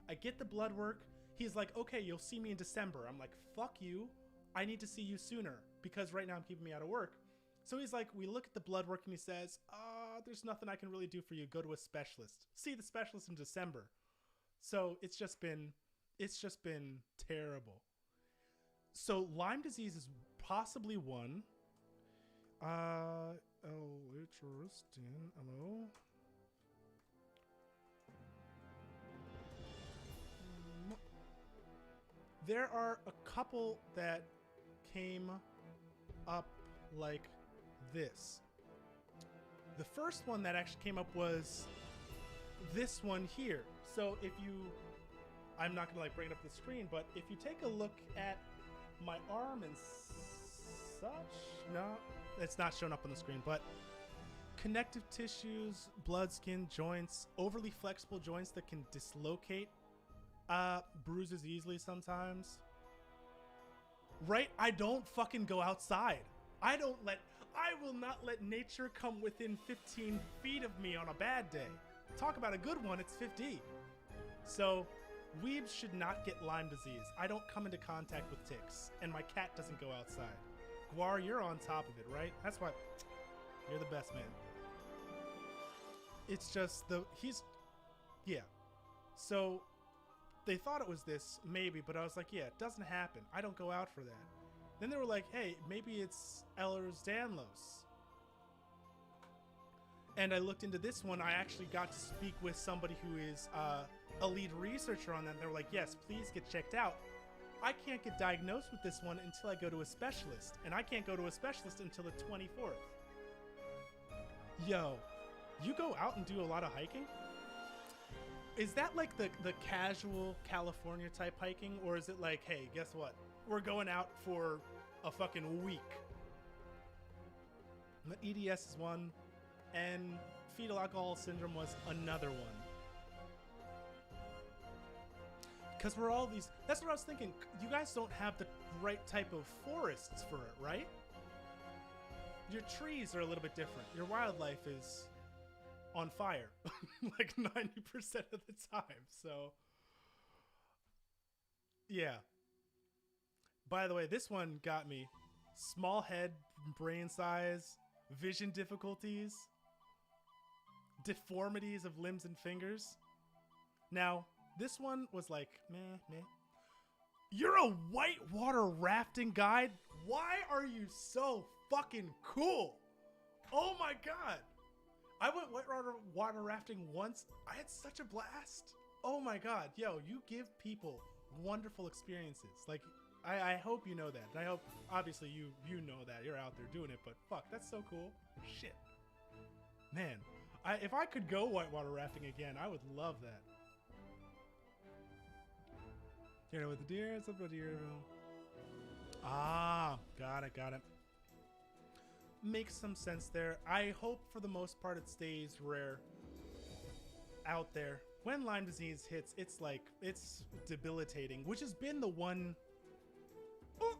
Speaker 1: I get the blood work. He's like, okay, you'll see me in December. I'm like, fuck you. I need to see you sooner, because right now I'm keeping me out of work. So he's like, we look at the blood work and he says, there's nothing I can really do for you. Go to a specialist. See the specialist in December. So it's just been terrible. So Lyme disease is possibly one. Oh, interesting. Hello. There are a couple that came up like this. The first one that actually came up was this one here. So if you, I'm not gonna like bring it up the screen, but if you take a look at my arm and such, no, it's not showing up on the screen, but connective tissues, blood, skin, joints, overly flexible joints that can dislocate, bruises easily sometimes. Right? I don't fucking go outside. I will not let nature come within 15 feet of me on a bad day. Talk about a good one, it's 50. So, weebs should not get Lyme disease. I don't come into contact with ticks, and my cat doesn't go outside. Guar, you're on top of it, right? That's why you're the best man. It's just yeah. So, they thought it was this, maybe, but I was like, yeah, it doesn't happen. I don't go out for that. Then they were like, hey, maybe it's Ehlers-Danlos. And I looked into this one. I actually got to speak with somebody who is a lead researcher on that. And they were like, yes, please get checked out. I can't get diagnosed with this one until I go to a specialist. And I can't go to a specialist until the 24th. Yo, you go out and do a lot of hiking? Is that like the casual California type hiking? Or is it like, hey, guess what? We're going out for a fucking week. The EDS is one, and fetal alcohol syndrome was another one. Because we're all these... That's what I was thinking. You guys don't have the right type of forests for it, right? Your trees are a little bit different. Your wildlife is on fire. Like 90% of the time, so... Yeah. By the way, this one got me. Small head, brain size, vision difficulties, deformities of limbs and fingers. Now, this one was like, meh. You're a whitewater rafting guide? Why are you so fucking cool? Oh my god. I went whitewater rafting once. I had such a blast. Oh my god. Yo, you give people wonderful experiences. Like, I hope you know that. And I hope, obviously, you know that. You're out there doing it, but fuck, that's so cool. Shit. Man, if I could go whitewater rafting again, I would love that. Here with the deer, it's up to Deerville. Ah, got it. Makes some sense there. I hope for the most part it stays rare out there. When Lyme disease hits, it's like, it's debilitating, which has been the one